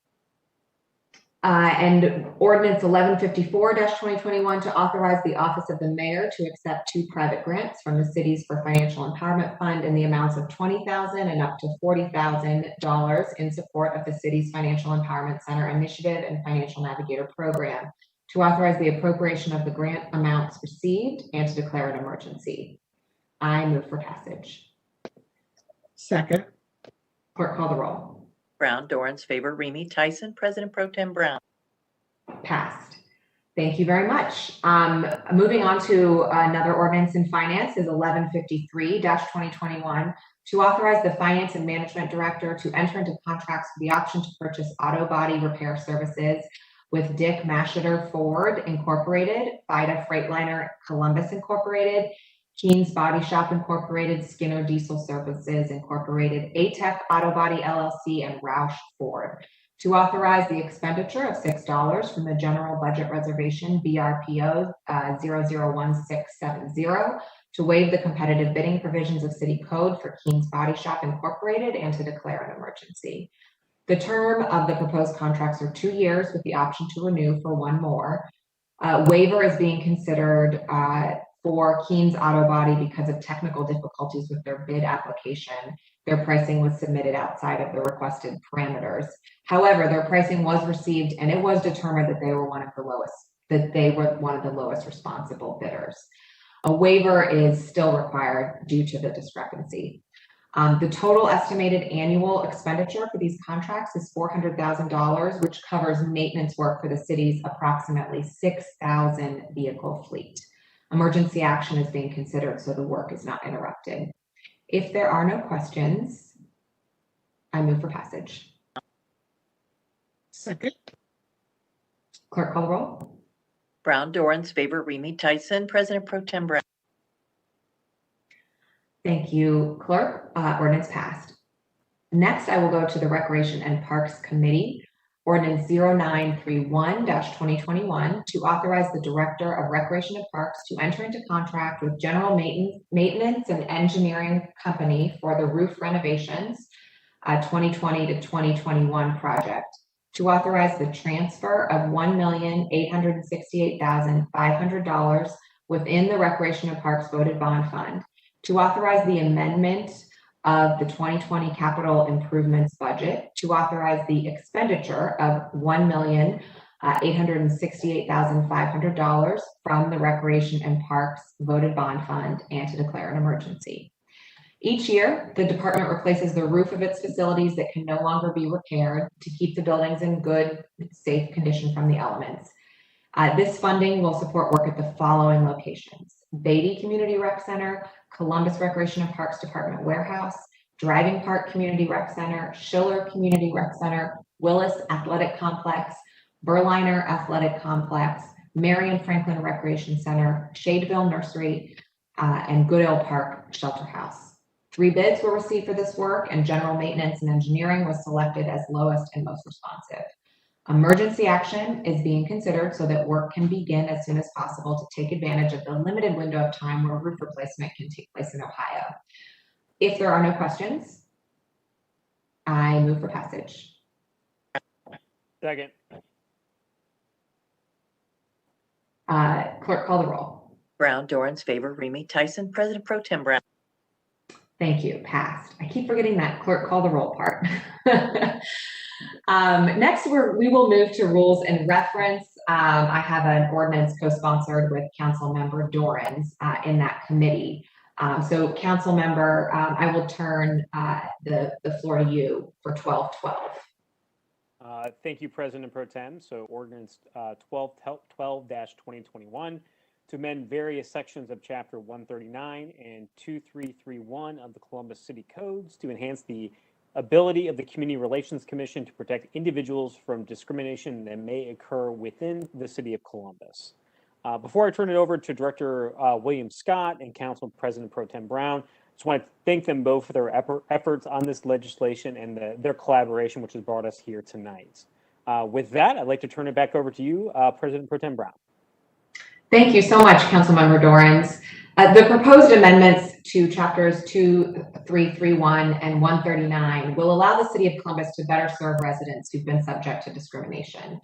And Ordinance 1154-2021 to authorize the Office of the Mayor to accept 2 private grants from the Cities for Financial Empowerment Fund in the amounts of $20,000 and up to $40,000 in support of the city's Financial Empowerment Center initiative and Financial Navigator program, to authorize the appropriation of the grant amounts received and to declare an emergency. I move for passage. Second. Clerk, call the roll. Brown, Dorans, Favor, Remy, Tyson, President Pro Tem Brown. Passed. Thank you very much. Moving on to another ordinance in finance is 1153-2021 To authorize the Finance and Management Director to enter into contracts for the option to purchase auto body repair services with Dick Masheter Ford Incorporated, FIDA Freightliner Columbus Incorporated, Keen's Body Shop Incorporated, Skinner Diesel Services Incorporated, ATEC Auto Body LLC, and Roush Ford. To authorize the expenditure of $6 from the General Budget Reservation BRPO 001670 to waive the competitive bidding provisions of City Code for Keen's Body Shop Incorporated and to declare an emergency. The term of the proposed contracts are 2 years with the option to renew for 1 more. Waiver is being considered for Keen's Auto Body because of technical difficulties with their bid application. Their pricing was submitted outside of the requested parameters. However, their pricing was received and it was determined that they were one of the lowest responsible bidders. A waiver is still required due to the discrepancy. The total estimated annual expenditure for these contracts is $400,000, which covers maintenance work for the city's approximately 6,000 vehicle fleet. Emergency action is being considered so the work is not interrupted. If there are no questions, I move for passage. Second. Clerk, call the roll. Brown, Dorans, favor, Remy Tyson, President Pro Tem Brown. Thank you, Clerk. Ordinance passed. Next, I will go to the Recreation and Parks Committee. Ordinance 0931-2021 to authorize the Director of Recreation and Parks to enter into contract with General Maintenance and Engineering Company for the roof renovations 2020 to 2021 project. To authorize the transfer of $1,868,500 within the Recreation and Parks voted bond fund. To authorize the amendment of the 2020 capital improvements budget, to authorize the expenditure of $1,868,500 from the Recreation and Parks voted bond fund, and to declare an emergency. Each year, the department replaces the roof of its facilities that can no longer be repaired to keep the buildings in good, safe condition from the elements. This funding will support work at the following locations: Beatty Community Rec Center, Columbus Recreation and Parks Department Warehouse, Driving Park Community Rec Center, Schiller Community Rec Center, Willis Athletic Complex, Berliner Athletic Complex, Marion Franklin Recreation Center, Shadeville Nursery, and Goodale Park Shelter House. 3 bids were received for this work, and General Maintenance and Engineering was selected as lowest and most responsive. Emergency action is being considered so that work can begin as soon as possible to take advantage of the limited window of time where roof replacement can take place in Ohio. If there are no questions, I move for passage. Second. Clerk, call the roll. Brown, Dorans, favor, Remy Tyson, President Pro Tem Brown. Thank you. Passed. I keep forgetting that clerk call the roll part. Next, we will move to rules and reference. I have an ordinance co-sponsored with Councilmember Dorans in that committee. So Councilmember, I will turn the floor to you for 1212. Thank you, President Pro Tem. So Ordinance 12-2021 to amend various sections of Chapter 139 and 2331 of the Columbus City Codes to enhance the ability of the Community Relations Commission to protect individuals from discrimination that may occur within the City of Columbus. Before I turn it over to Director William Scott and Council President Pro Tem Brown, I just want to thank them both for their efforts on this legislation and their collaboration, which has brought us here tonight. With that, I'd like to turn it back over to you, President Pro Tem Brown. Thank you so much, Councilmember Dorans. The proposed amendments to chapters 2331 and 139 will allow the City of Columbus to better serve residents who've been subject to discrimination.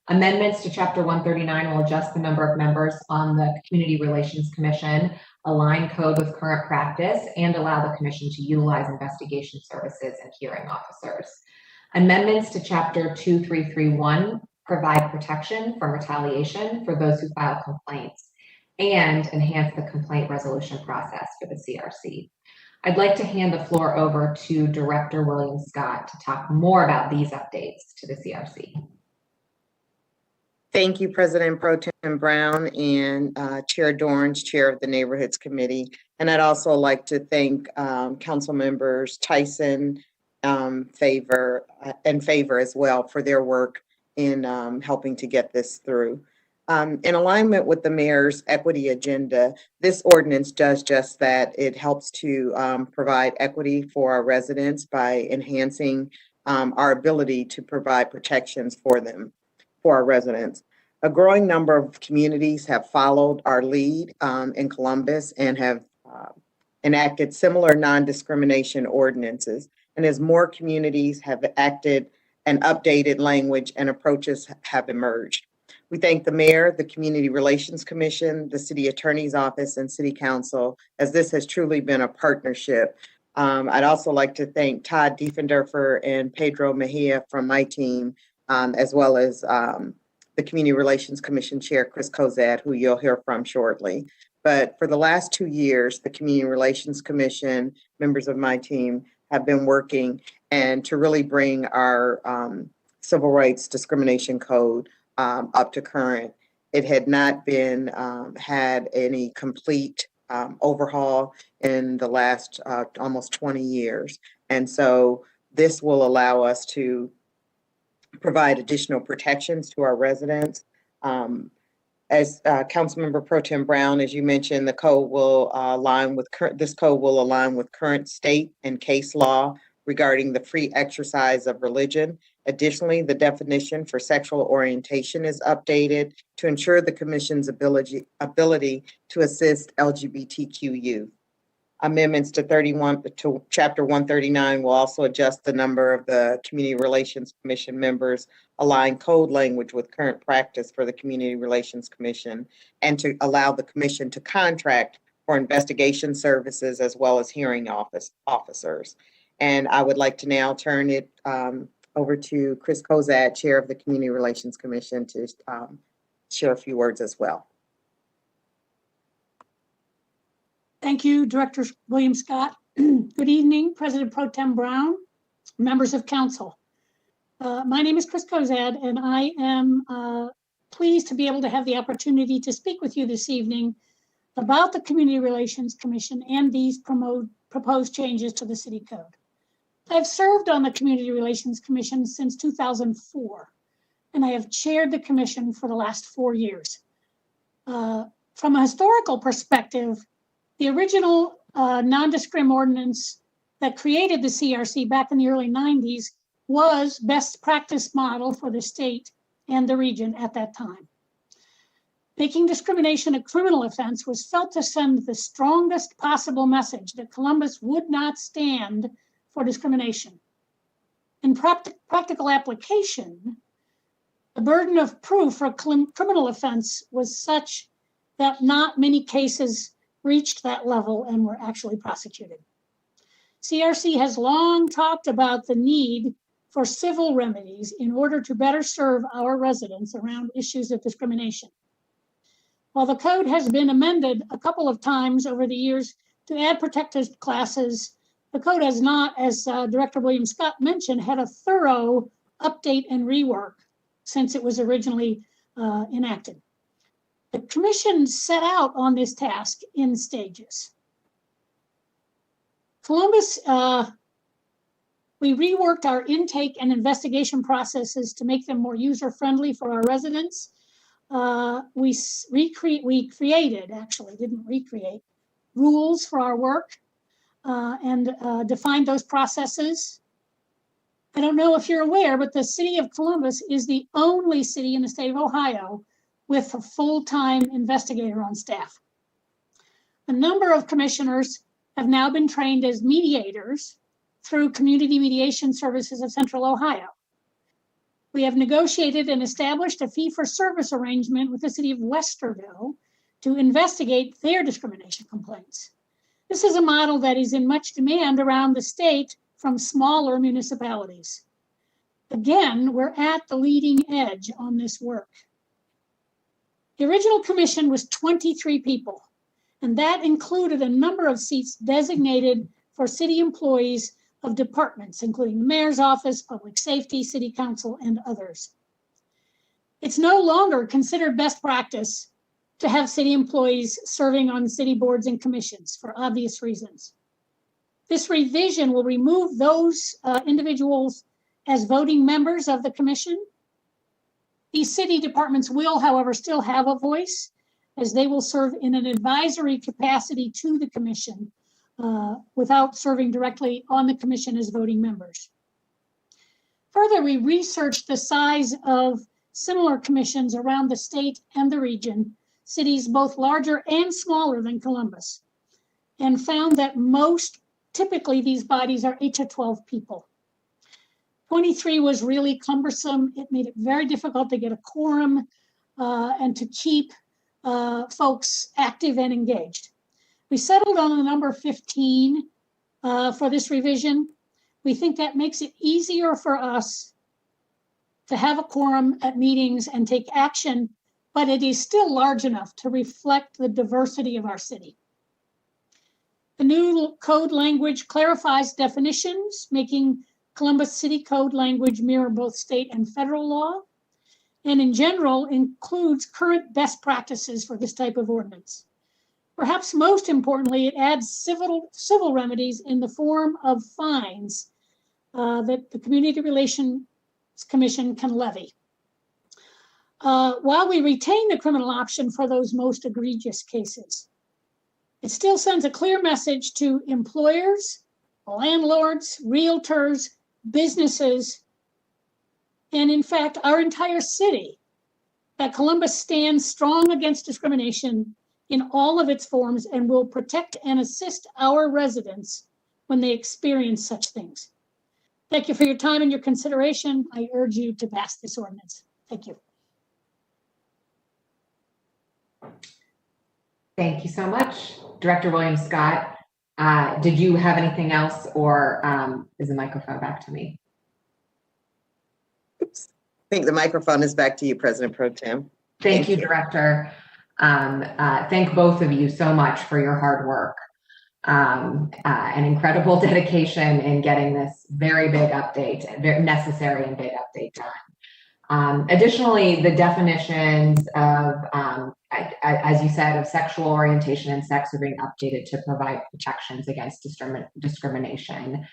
Amendments to Chapter 139 will adjust the number of members on the Community Relations Commission, align code with current practice, and allow the Commission to utilize investigation services and hearing officers. Amendments to Chapter 2331 provide protection from retaliation for those who file complaints and enhance the complaint resolution process for the CRC. I'd like to hand the floor over to Director William Scott to talk more about these updates to the CRC. Thank you, President Pro Tem Brown and Chair Dorns, Chair of the Neighborhoods Committee. And I'd also like to thank Council Members Tyson, Favor as well for their work in helping to get this through. In alignment with the mayor's equity agenda, this ordinance does just that. It helps to provide equity for our residents by enhancing our ability to provide protections for them, for our residents. A growing number of communities have followed our lead in Columbus and have enacted similar non-discrimination ordinances. And as more communities have acted and updated language and approaches have emerged. We thank the mayor, the Community Relations Commission, the City Attorney's Office, and City Council, as this has truly been a partnership. I'd also like to thank Todd Diefendorfer and Pedro Mejia from my team, as well as the Community Relations Commission Chair, Chris Kozad, who you'll hear from shortly. But for the last 2 years, the Community Relations Commission, members of my team, have been working and to really bring our Civil Rights Discrimination Code up to current. It had not been had any complete overhaul in the last almost 20 years. And so this will allow us to provide additional protections to our residents. As Councilmember Pro Tem Brown, as you mentioned, the code will align with current state and case law regarding the free exercise of religion. Additionally, the definition for sexual orientation is updated to ensure the Commission's ability to assist LGBTQ youth. Amendments to Chapter 139 will also adjust the number of the Community Relations Commission members, align code language with current practice for the Community Relations Commission, and to allow the Commission to contract for investigation services as well as hearing officers. And I would like to now turn it over to Chris Kozad, Chair of the Community Relations Commission, to share a few words as well. Thank you, Director William Scott. Good evening, President Pro Tem Brown, members of council. My name is Chris Kozad, and I am pleased to be able to have the opportunity to speak with you this evening about the Community Relations Commission and these proposed changes to the city code. I've served on the Community Relations Commission since 2004, and I have chaired the commission for the last 4 years. From a historical perspective, the original non-discrim ordinance that created the CRC back in the early 90s was best practice model for the state and the region at that time. Making discrimination a criminal offense was felt to send the strongest possible message that Columbus would not stand for discrimination. In practical application, the burden of proof for a criminal offense was such that not many cases reached that level and were actually prosecuted. CRC has long talked about the need for civil remedies in order to better serve our residents around issues of discrimination. While the code has been amended a couple of times over the years to add protected classes, the code has not, as Director William Scott mentioned, had a thorough update and rework since it was originally enacted. The commission set out on this task in stages. Columbus, we reworked our intake and investigation processes to make them more user-friendly for our residents. We created, actually, didn't recreate, rules for our work and defined those processes. I don't know if you're aware, but the city of Columbus is the only city in the state of Ohio with a full-time investigator on staff. A number of commissioners have now been trained as mediators through Community Mediation Services of Central Ohio. We have negotiated and established a fee-for-service arrangement with the city of Westerville to investigate their discrimination complaints. This is a model that is in much demand around the state from smaller municipalities. Again, we're at the leading edge on this work. The original commission was 23 people, and that included a number of seats designated for city employees of departments, including the mayor's office, public safety, city council, and others. It's no longer considered best practice to have city employees serving on city boards and commissions for obvious reasons. This revision will remove those individuals as voting members of the commission. These city departments will, however, still have a voice, as they will serve in an advisory capacity to the commission without serving directly on the commission as voting members. Further, we researched the size of similar commissions around the state and the region, cities both larger and smaller than Columbus, and found that typically these bodies are 8 to 12 people. 23 was really cumbersome. It made it very difficult to get a quorum and to keep folks active and engaged. We settled on the number 15 for this revision. We think that makes it easier for us to have a quorum at meetings and take action, but it is still large enough to reflect the diversity of our city. The new code language clarifies definitions, making Columbus City Code language mirror both state and federal law, and in general includes current best practices for this type of ordinance. Perhaps most importantly, it adds civil remedies in the form of fines that the Community Relations Commission can levy. While we retain the criminal option for those most egregious cases, it still sends a clear message to employers, landlords, realtors, businesses, and in fact, our entire city, that Columbus stands strong against discrimination in all of its forms and will protect and assist our residents when they experience such things. Thank you for your time and your consideration. I urge you to pass this ordinance. Thank you. Thank you so much. Director William Scott, did you have anything else, or is the microphone back to me? Oops. I think the microphone is back to you, President Pro Tem. Thank you, Director. Thank both of you so much for your hard work and incredible dedication in getting this very big update, very necessary and big update done. Additionally, the definitions of, as you said, of sexual orientation and sex are being updated to provide protections against discrimination.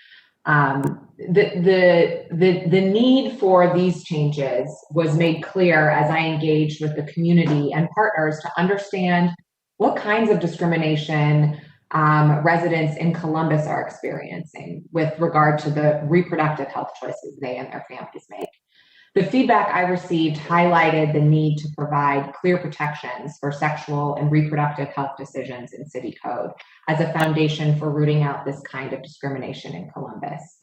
The need for these changes was made clear as I engaged with the community and partners to understand what kinds of discrimination residents in Columbus are experiencing with regard to the reproductive health choices they and their families make. The feedback I received highlighted the need to provide clear protections for sexual and reproductive health decisions in city code as a foundation for rooting out this kind of discrimination in Columbus.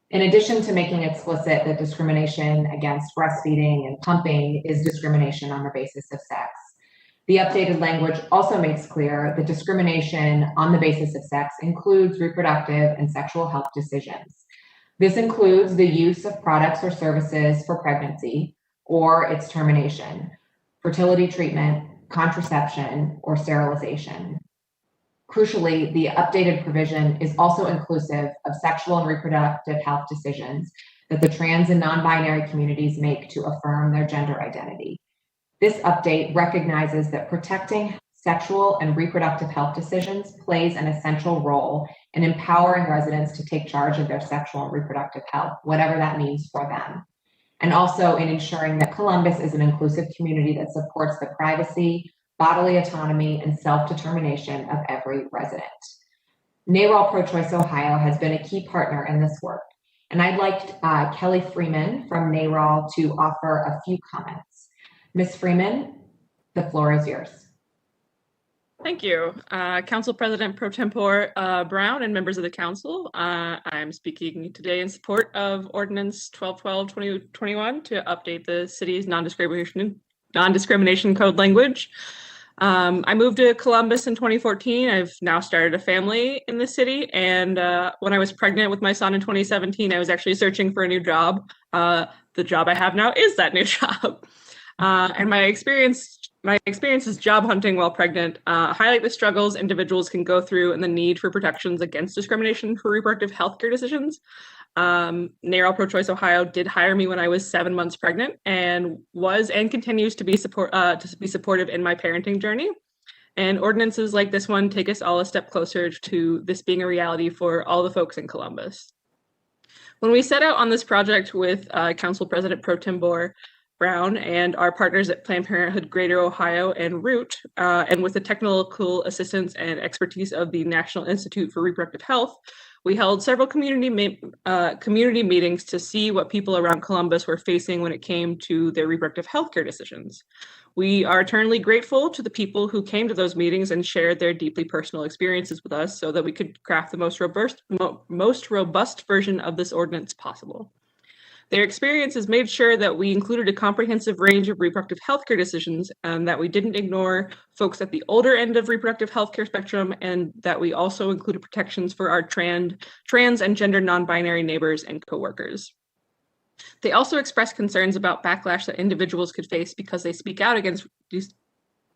In addition to making explicit that discrimination against breastfeeding and pumping is discrimination on the basis of sex, the updated language also makes clear that discrimination on the basis of sex includes reproductive and sexual health decisions. This includes the use of products or services for pregnancy or its termination, fertility treatment, contraception, or sterilization. Crucially, the updated provision is also inclusive of sexual and reproductive health decisions that the trans and non-binary communities make to affirm their gender identity. This update recognizes that protecting sexual and reproductive health decisions plays an essential role in empowering residents to take charge of their sexual and reproductive health, whatever that means for them. And also in ensuring that Columbus is an inclusive community that supports the privacy, bodily autonomy, and self-determination of every resident. NARAL Pro-Choice Ohio has been a key partner in this work, and I'd like Kelly Freeman from NARAL to offer a few comments. Ms. Freeman, the floor is yours. Thank you. Council President Pro Tempore Brown and members of the council. I'm speaking today in support of Ordinance 1212-2021 to update the city's non-discrimination code language. I moved to Columbus in 2014. I've now started a family in the city. And when I was pregnant with my son in 2017, I was actually searching for a new job. The job I have now is that new job. And my experiences job hunting while pregnant highlight the struggles individuals can go through and the need for protections against discrimination for reproductive health care decisions. NARAL Pro-Choice Ohio did hire me when I was 7 months pregnant and was and continues to be supportive in my parenting journey. And ordinances like this one take us all a step closer to this being a reality for all the folks in Columbus. When we set out on this project with Council President Pro Tem Brown and our partners at Planned Parenthood Greater Ohio and Root, and with the technical assistance and expertise of the National Institute for Reproductive Health, we held several community meetings to see what people around Columbus were facing when it came to their reproductive health care decisions. We are eternally grateful to the people who came to those meetings and shared their deeply personal experiences with us so that we could craft the most robust version of this ordinance possible. Their experiences made sure that we included a comprehensive range of reproductive healthcare decisions and that we didn't ignore folks at the older end of reproductive healthcare spectrum, and that we also included protections for our trans and gender non-binary neighbors and coworkers. They also expressed concerns about backlash that individuals could face because they speak out against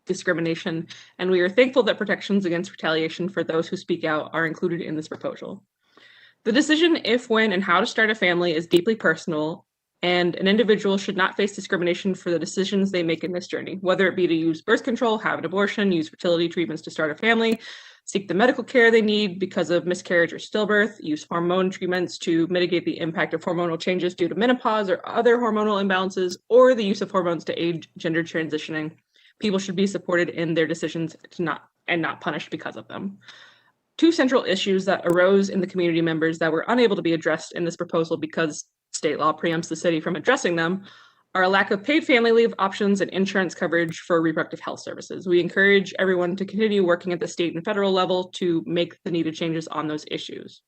discrimination, and we are thankful that protections against retaliation for those who speak out are included in this proposal. The decision if, when, and how to start a family is deeply personal, and an individual should not face discrimination for the decisions they make in this journey, whether it be to use birth control, have an abortion, use fertility treatments to start a family, seek the medical care they need because of miscarriage or stillbirth, use hormone treatments to mitigate the impact of hormonal changes due to menopause or other hormonal imbalances, or the use of hormones to aid gender transitioning. People should be supported in their decisions and not punished because of them. Two central issues that arose in the community members that were unable to be addressed in this proposal because state law preempts the city from addressing them are a lack of paid family leave options and insurance coverage for reproductive health services. We encourage everyone to continue working at the state and federal level to make the needed changes on those issues.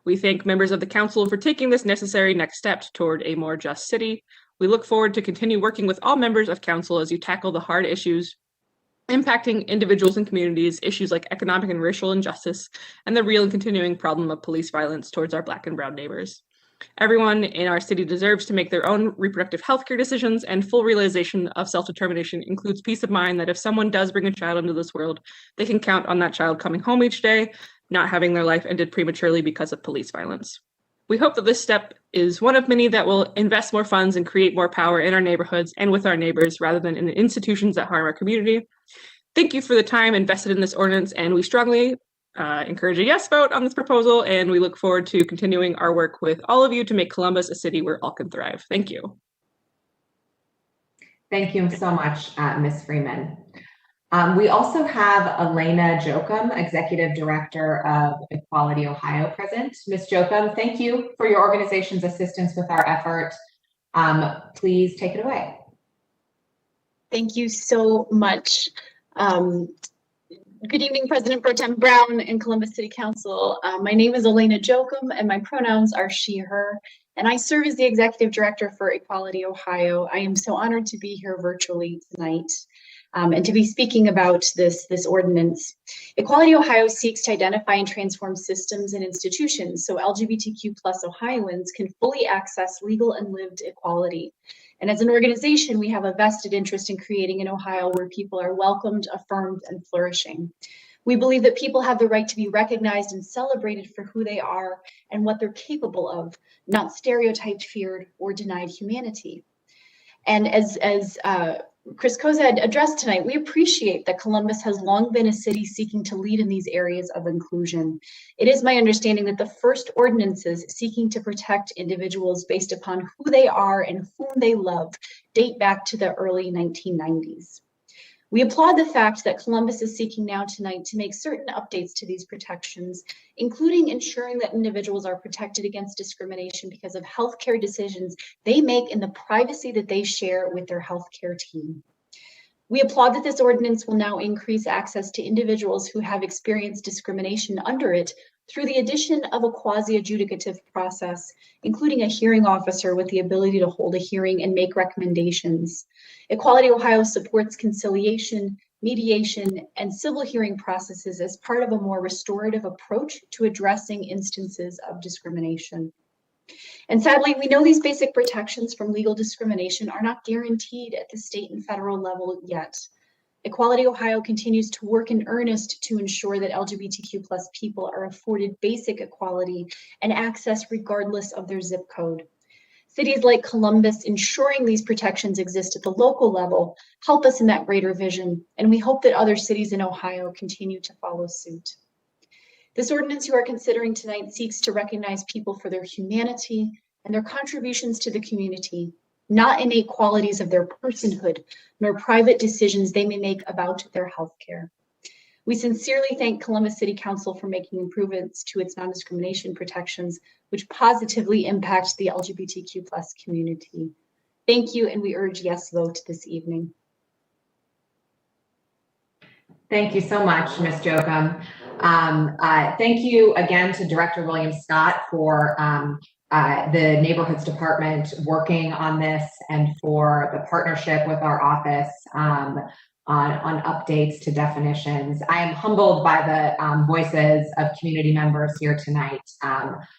We thank members of the council for taking this necessary next step toward a more just city. We look forward to continue working with all members of council as you tackle the hard issues impacting individuals and communities, issues like economic and racial injustice, and the real and continuing problem of police violence towards our Black and Brown neighbors. Everyone in our city deserves to make their own reproductive healthcare decisions, and full realization of self-determination includes peace of mind that if someone does bring a child into this world, they can count on that child coming home each day, not having their life ended prematurely because of police violence. We hope that this step is one of many that will invest more funds and create more power in our neighborhoods and with our neighbors rather than in institutions that harm our community. Thank you for the time invested in this ordinance, and we strongly encourage a yes vote on this proposal, and we look forward to continuing our work with all of you to make Columbus a city where all can thrive. Thank you. Thank you so much, Ms. Freeman. We also have Elena Jochum, Executive Director of Equality Ohio, present. Ms. Jochum, thank you for your organization's assistance with our effort. Please take it away. Thank you so much. Good evening, President Pro Tem Brown and Columbus City Council. My name is Elena Jochum, and my pronouns are she, her, and I serve as the Executive Director for Equality Ohio. I am so honored to be here virtually tonight. And to be speaking about this ordinance. Equality Ohio seeks to identify and transform systems and institutions so LGBTQ+ Ohioans can fully access legal and lived equality. And as an organization, we have a vested interest in creating an Ohio where people are welcomed, affirmed, and flourishing. We believe that people have the right to be recognized and celebrated for who they are and what they're capable of, not stereotyped, feared, or denied humanity. And as Chris Kozad addressed tonight, we appreciate that Columbus has long been a city seeking to lead in these areas of inclusion. It is my understanding that the first ordinances seeking to protect individuals based upon who they are and whom they love date back to the early 1990s. We applaud the fact that Columbus is seeking now tonight to make certain updates to these protections, including ensuring that individuals are protected against discrimination because of healthcare decisions they make in the privacy that they share with their healthcare team. We applaud that this ordinance will now increase access to individuals who have experienced discrimination under it through the addition of a quasi-adjudicative process, including a hearing officer with the ability to hold a hearing and make recommendations. Equality Ohio supports conciliation, mediation, and civil hearing processes as part of a more restorative approach to addressing instances of discrimination. And sadly, we know these basic protections from legal discrimination are not guaranteed at the state and federal level yet. Equality Ohio continues to work in earnest to ensure that LGBTQ+ people are afforded basic equality and access regardless of their zip code. Cities like Columbus ensuring these protections exist at the local level help us in that greater vision, and we hope that other cities in Ohio continue to follow suit. This ordinance you are considering tonight seeks to recognize people for their humanity and their contributions to the community, not innate qualities of their personhood, nor private decisions they may make about their health care. We sincerely thank Columbus City Council for making improvements to its non-discrimination protections, which positively impact the LGBTQ+ community. Thank you, and we urge yes vote this evening. Thank you so much, Ms. Jochum. Thank you again to Director William Scott for the Neighborhoods Department working on this and for the partnership with our office on updates to definitions. I am humbled by the voices of community members here tonight,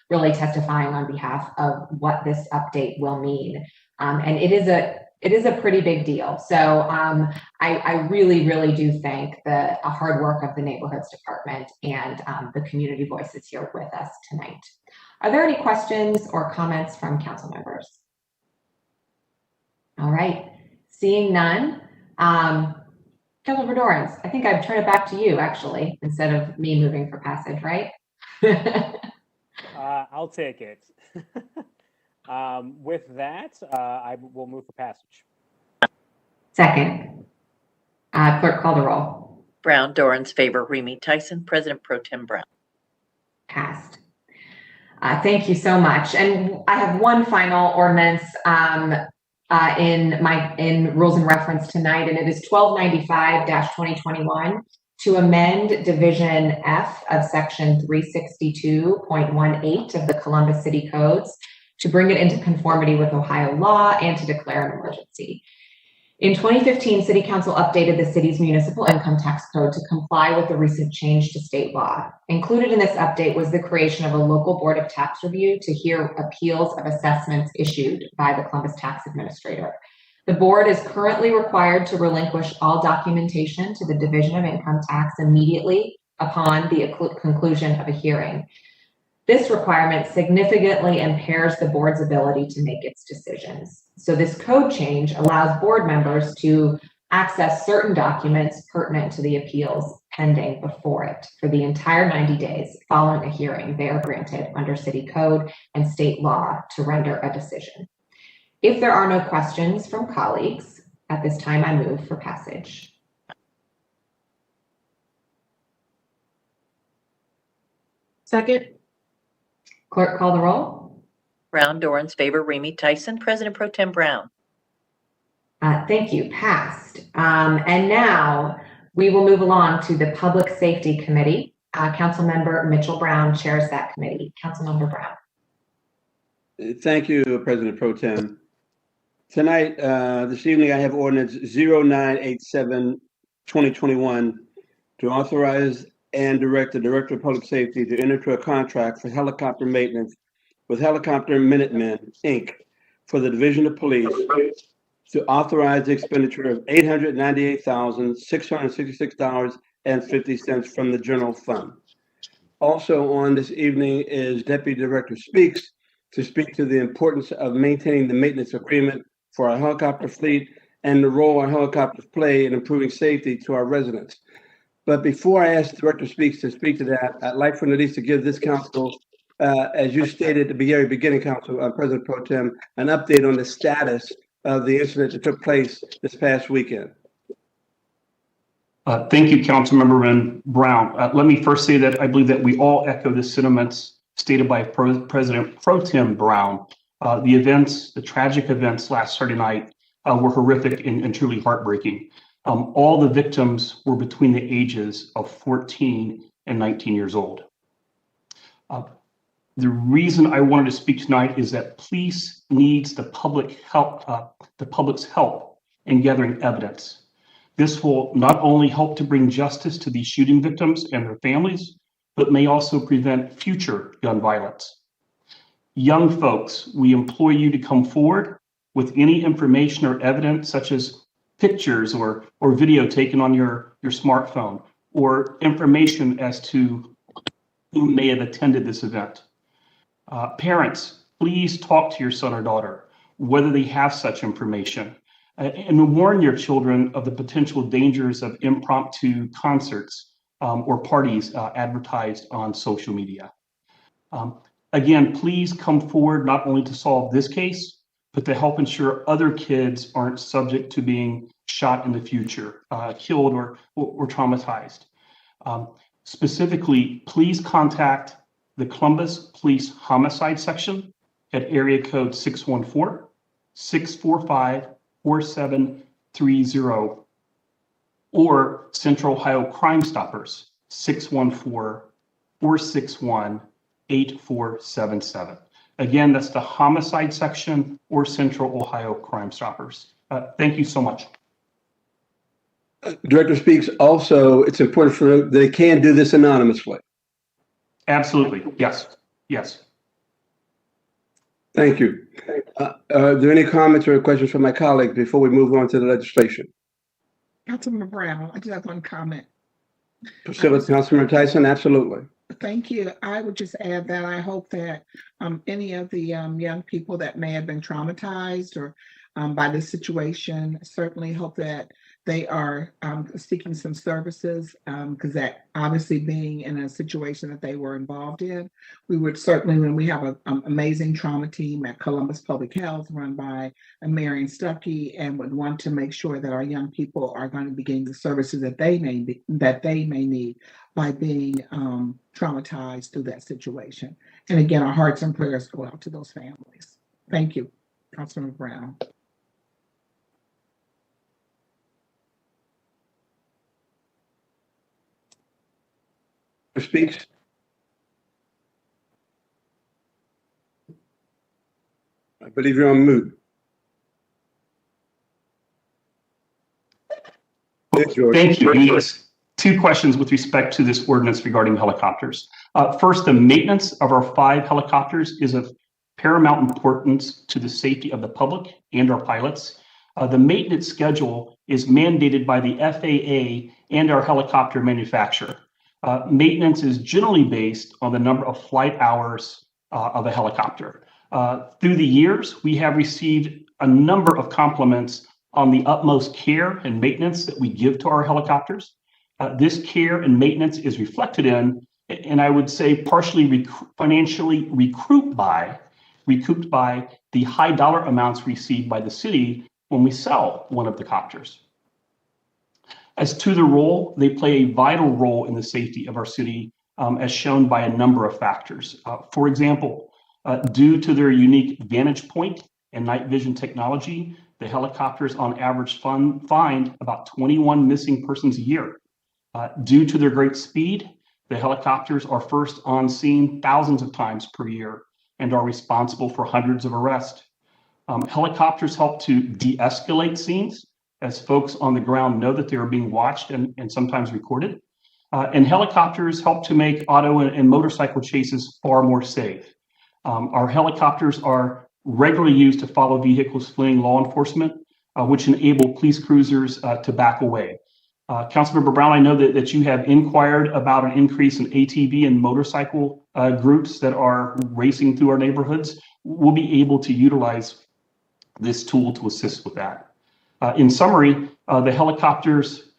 really testifying on behalf of what this update will mean. And it is a pretty big deal. So I really, really do thank the hard work of the Neighborhoods Department and the community voices here with us tonight. Are there any questions or comments from council members? All right, seeing none. Councilmember Dorrance, I think I'd turn it back to you actually, instead of me moving for passage, right? I'll take it. With that, I will move for passage. Second. Clerk, call the roll. Brown, Dorrance, Favor, Remy, Tyson, President Pro Tem Brown. Passed. Thank you so much. And I have one final ordinance in rules and reference tonight, and it is 1295-2021 to amend Division F of Section 362.18 of the Columbus City Codes to bring it into conformity with Ohio law and to declare an emergency. In 2015, City Council updated the city's municipal income tax code to comply with the recent change to state law. Included in this update was the creation of a local board of tax review to hear appeals of assessments issued by the Columbus Tax Administrator. The board is currently required to relinquish all documentation to the Division of Income Tax immediately upon the conclusion of a hearing. This requirement significantly impairs the board's ability to make its decisions. So this code change allows board members to access certain documents pertinent to the appeals pending before it for the entire 90 days following a hearing they are granted under city code and state law to render a decision. If there are no questions from colleagues, at this time I move for passage. Second. Clerk, call the roll. Brown, Dorrance, Favor, Remy, Tyson, President Pro Tem Brown. Thank you. Passed. And now we will move along to the Public Safety Committee. Councilmember Mitchell Brown chairs that committee. Councilmember Brown. Thank you, President Pro Tem. Tonight, this evening, I have ordinance 0987-2021 to authorize and direct the Director of Public Safety to enter into a contract for helicopter maintenance with Helicopter Minutemen, Inc. for the Division of Police to authorize the expenditure of $898,666.50 from the general fund. Also on this evening is Deputy Director Speaks to speak to the importance of maintaining the maintenance agreement for our helicopter fleet and the role our helicopters play in improving safety to our residents. But before I ask Director Speaks to speak to that, I'd like for Nadine to give this council, as you stated at the very beginning, President Pro Tem, an update on the status of the incident that took place this past weekend. Thank you, Councilmember Brown. Let me first say that I believe that we all echo the sentiments stated by President Pro Tem Brown. The tragic events last Saturday night were horrific and truly heartbreaking. All the victims were between the ages of 14 and 19 years old. The reason I wanted to speak tonight is that police needs the public's help in gathering evidence. This will not only help to bring justice to these shooting victims and their families, but may also prevent future gun violence. Young folks, we implore you to come forward with any information or evidence, such as pictures or video taken on your smartphone, or information as to who may have attended this event. Parents, please talk to your son or daughter whether they have such information, and warn your children of the potential dangers of impromptu concerts or parties advertised on social media. Again, please come forward not only to solve this case, but to help ensure other kids aren't subject to being shot in the future, killed or traumatized. Specifically, please contact the Columbus Police Homicide Section at area code 614-645-4730 or Central Ohio Crime Stoppers 614-461-8477. Again, that's the Homicide Section or Central Ohio Crime Stoppers. Thank you so much. Director speaks also, it's important for note, they can do this anonymously. Absolutely. Yes. Yes. Thank you. Are there any comments or questions from my colleagues before we move on to the legislation? Councilmember Brown, I just have one comment. Priscilla, Councilmember Tyson, absolutely. Thank you. I would just add that I hope that any of the young people that may have been traumatized or by this situation, certainly hope that they are seeking some services, because that obviously being in a situation that they were involved in, we would certainly, when we have an amazing trauma team at Columbus Public Health run by Marion Stuckey, and would want to make sure that our young people are going to be getting the services that they may need by being traumatized through that situation. And again, our hearts and prayers go out to those families. Thank you, Councilmember Brown. Speaks. I believe you're on mute. Thank you. Yes. Two questions with respect to this ordinance regarding helicopters. First, the maintenance of our 5 helicopters is of paramount importance to the safety of the public and our pilots. The maintenance schedule is mandated by the FAA and our helicopter manufacturer. Maintenance is generally based on the number of flight hours of a helicopter. Through the years, we have received a number of compliments on the utmost care and maintenance that we give to our helicopters. This care and maintenance is reflected in, and I would say partially financially recouped by the high dollar amounts received by the city when we sell one of the copters. As to the role, they play a vital role in the safety of our city, as shown by a number of factors. For example, due to their unique vantage point and night vision technology, the helicopters on average find about 21 missing persons a year. Due to their great speed, the helicopters are first on scene thousands of times per year and are responsible for hundreds of arrests. Helicopters help to de-escalate scenes, as folks on the ground know that they are being watched and sometimes recorded. And helicopters help to make auto and motorcycle chases far more safe. Our helicopters are regularly used to follow vehicles fleeing law enforcement, which enable police cruisers to back away. Councilmember Brown, I know that you have inquired about an increase in ATV and motorcycle groups that are racing through our neighborhoods. We'll be able to utilize this tool to assist with that. In summary, the helicopters,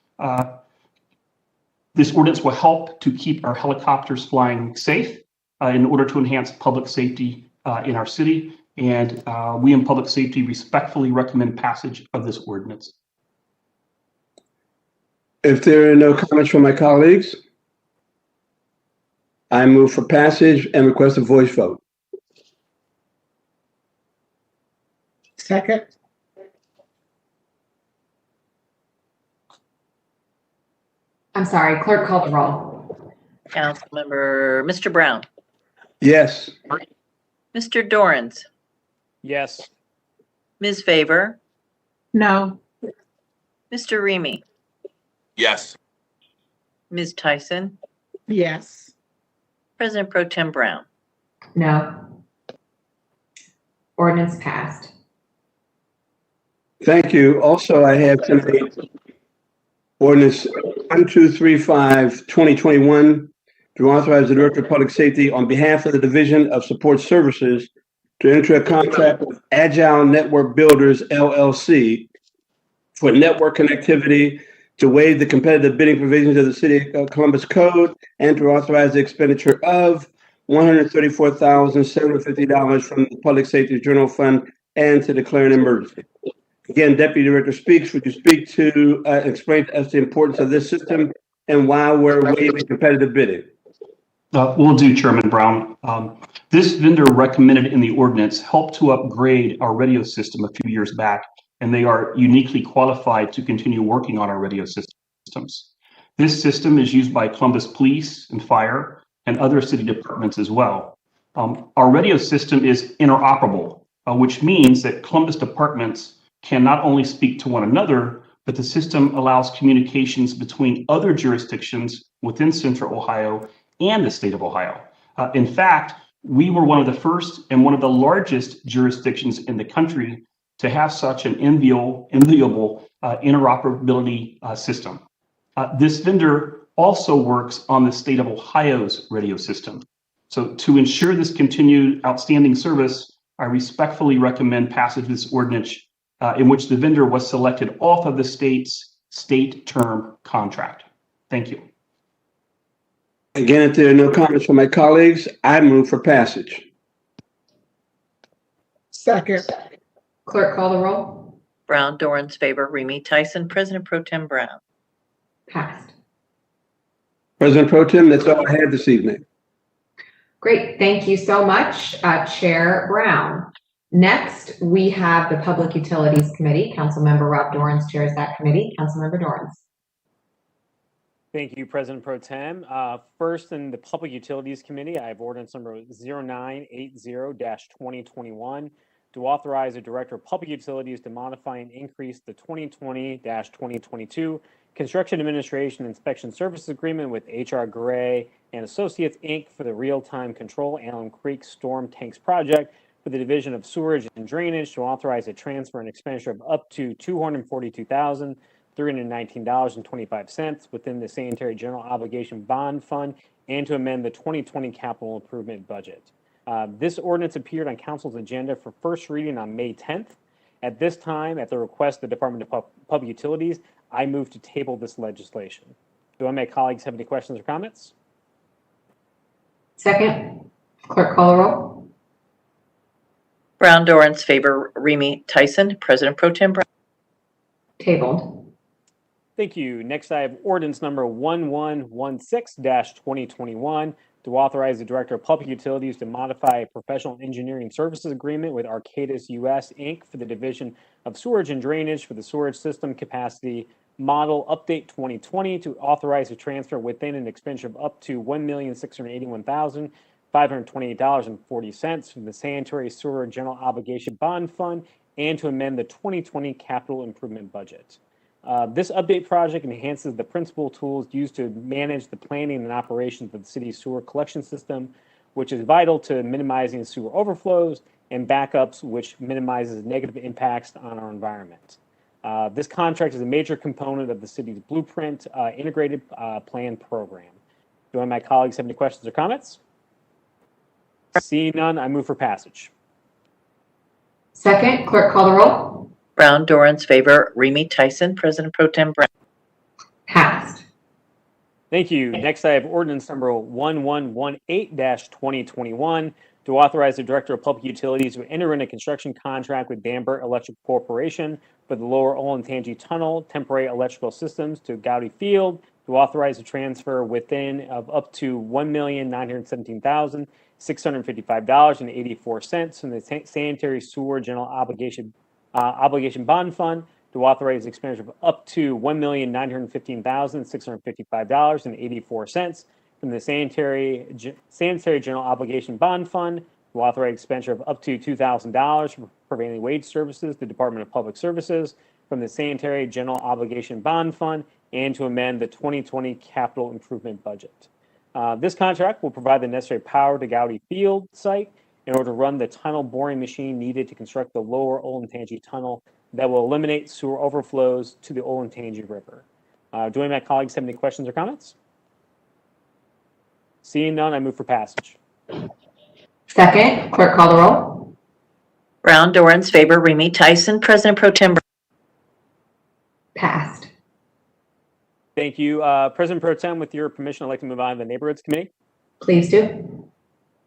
this ordinance will help to keep our helicopters flying safe in order to enhance public safety in our city. And we in public safety respectfully recommend passage of this ordinance. If there are no comments from my colleagues, I move for passage and request a voice vote. Second. I'm sorry, clerk call the roll. Councilmember, Mr. Brown, Yes. Mr. Dorrance, Yes. Ms. Favor, No. Mr. Remy, Yes. Ms. Tyson, Yes. President Pro Tem Brown. No. Ordinance passed. Thank you. Also, I have tonight Ordinance 1235, 2021, to authorize the Director of Public Safety on behalf of the Division of Support Services to enter a contract with Agile Network Builders, LLC, for network connectivity, to waive the competitive bidding provisions of the City of Columbus Code, and to authorize the expenditure of $134,750 from the Public Safety General Fund and to declare an emergency. Again, Deputy Director Speaks, would you speak to explain to us the importance of this system and why we're waiving competitive bidding? Will do, Chairman Brown. This vendor recommended in the ordinance helped to upgrade our radio system a few years back, and they are uniquely qualified to continue working on our radio systems. This system is used by Columbus Police and Fire and other city departments as well. Our radio system is interoperable, which means that Columbus departments can not only speak to one another, but the system allows communications between other jurisdictions within Central Ohio and the state of Ohio. In fact, we were one of the first and one of the largest jurisdictions in the country to have such an enviable interoperability system. This vendor also works on the state of Ohio's radio system. So to ensure this continued outstanding service, I respectfully recommend passage of this ordinance in which the vendor was selected off of the state's state term contract. Thank you. Again, if there are no comments from my colleagues, I move for passage. Second. Clerk, call the roll. Brown, Dorans, favor, Remy Tyson, President Pro Tem Brown. Passed. President Pro Tem, that's all I had this evening. Great, thank you so much, Chair Brown. Next, we have the Public Utilities Committee. Councilmember Rob Dorans chairs that committee. Councilmember Dorans. Thank you, President Pro Tem. First, in the Public Utilities Committee, I have ordinance number 0980-2021 to authorize the Director of Public Utilities to modify and increase the 2020-2022 Construction Administration Inspection Services Agreement with H.R. Gray and Associates, Inc. for the real-time control Allen Creek Storm Tanks Project for the Division of Sewerage and Drainage to authorize a transfer and expenditure of up to $242,319.25 within the Sanitary General Obligation Bond Fund and to amend the 2020 capital improvement budget. This ordinance appeared on Council's agenda for first reading on May 10th. At this time, at the request of the Department of Public Utilities, I move to table this legislation. Do any of my colleagues have any questions or comments? Second, clerk call the roll. Brown, Dorans, favor, Remy Tyson, President Pro Tem Brown. Tabled. Thank you. Next, I have ordinance number 1116-2021 to authorize the Director of Public Utilities to modify a professional engineering services agreement with Arcadis US, Inc. for the Division of Sewerage and Drainage for the Sewerage System Capacity Model Update 2020 to authorize a transfer within an expenditure of up to $1,681,528.40 from the Sanitary Sewer General Obligation Bond Fund and to amend the 2020 capital improvement budget. This update project enhances the principal tools used to manage the planning and operations of the city's sewer collection system, which is vital to minimizing sewer overflows and backups, which minimizes negative impacts on our environment. This contract is a major component of the city's blueprint integrated plan program. Do any of my colleagues have any questions or comments? Seeing none, I move for passage. Second, clerk call the roll. Brown, Dorans, favor, Remy Tyson, President Pro Tem Brown. Passed. Thank you. Next, I have ordinance number 1118-2021 to authorize the Director of Public Utilities to enter in a construction contract with Bamber Electric Corporation for the Lower Olentangy Tunnel temporary electrical systems to Gowdy Field to authorize a transfer within of up to $1,917,655.84 from the Sanitary Sewer General Obligation Bond Fund to authorize expenditure of up to $1,915,655.84 from the Sanitary General Obligation Bond Fund to authorize expenditure of up to $2,000 for prevailing wage services, the Department of Public Services from the Sanitary General Obligation Bond Fund, and to amend the 2020 capital improvement budget. This contract will provide the necessary power to Gowdy Field site in order to run the tunnel boring machine needed to construct the Lower Olentangy Tunnel that will eliminate sewer overflows to the Olentangy River. Do any of my colleagues have any questions or comments? Seeing none, I move for passage. Second, clerk call the roll. Brown, Dorans, favor, Remy, Tyson, President Pro Tem Brown. Passed. Thank you. President Pro Tem, with your permission, I'd like to move on to the Neighborhoods Committee. Please do.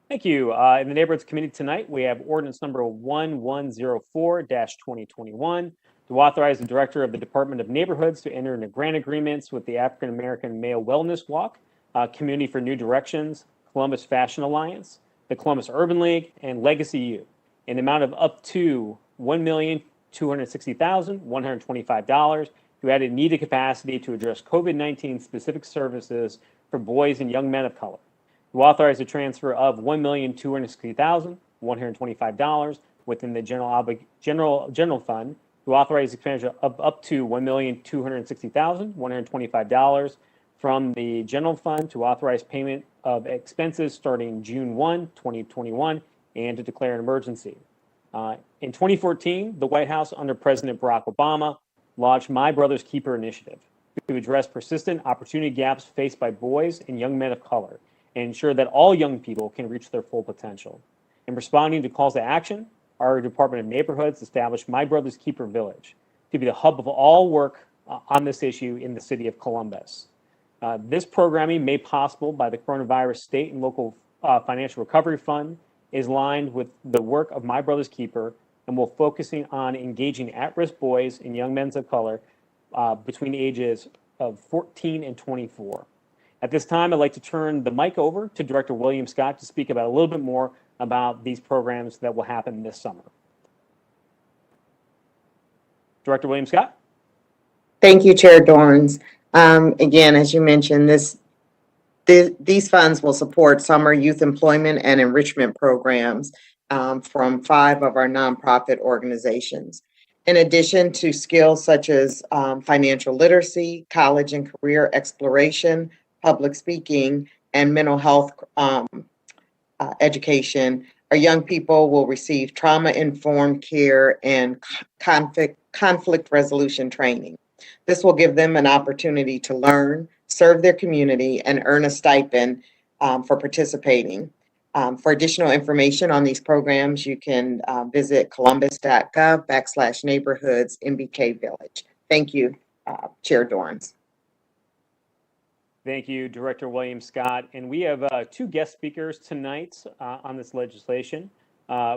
Thank you. In the Neighborhoods Committee tonight, we have ordinance number 1104-2021 to authorize the Director of the Department of Neighborhoods to enter into grant agreements with the African American Male Wellness Walk, Community for New Directions, Columbus Fashion Alliance, the Columbus Urban League, and Legacy U in the amount of up to $1,260,125 to add a needed capacity to address COVID-19 specific services for boys and young men of color. To authorize the transfer of $1,260,125 within the general fund, to authorize the expenditure of up to $1,260,125 from the general fund to authorize payment of expenses starting June 1, 2021, and to declare an emergency. In 2014, the White House under President Barack Obama launched My Brother's Keeper initiative to address persistent opportunity gaps faced by boys and young men of color and ensure that all young people can reach their full potential. In responding to calls to action, our Department of Neighborhoods established My Brother's Keeper Village to be the hub of all work on this issue in the city of Columbus. This programming, made possible by the Coronavirus State and Local Financial Recovery Fund, is aligned with the work of My Brother's Keeper and will focusing on engaging at-risk boys and young men of color between the ages of 14 and 24. At this time, I'd like to turn the mic over to Director William Scott to speak about a little bit more about these programs that will happen this summer. Director William Scott. Thank you, Chair Dorans. Again, as you mentioned, these funds will support summer youth employment and enrichment programs from 5 of our nonprofit organizations. In addition to skills such as financial literacy, college and career exploration, public speaking, and mental health education, our young people will receive trauma-informed care and conflict resolution training. This will give them an opportunity to learn, serve their community, and earn a stipend for participating. For additional information on these programs, you can visit columbus.gov/neighborhoods MBK Village. Thank you, Chair Dorans. Thank you, Director William Scott. And we have 2 guest speakers tonight on this legislation.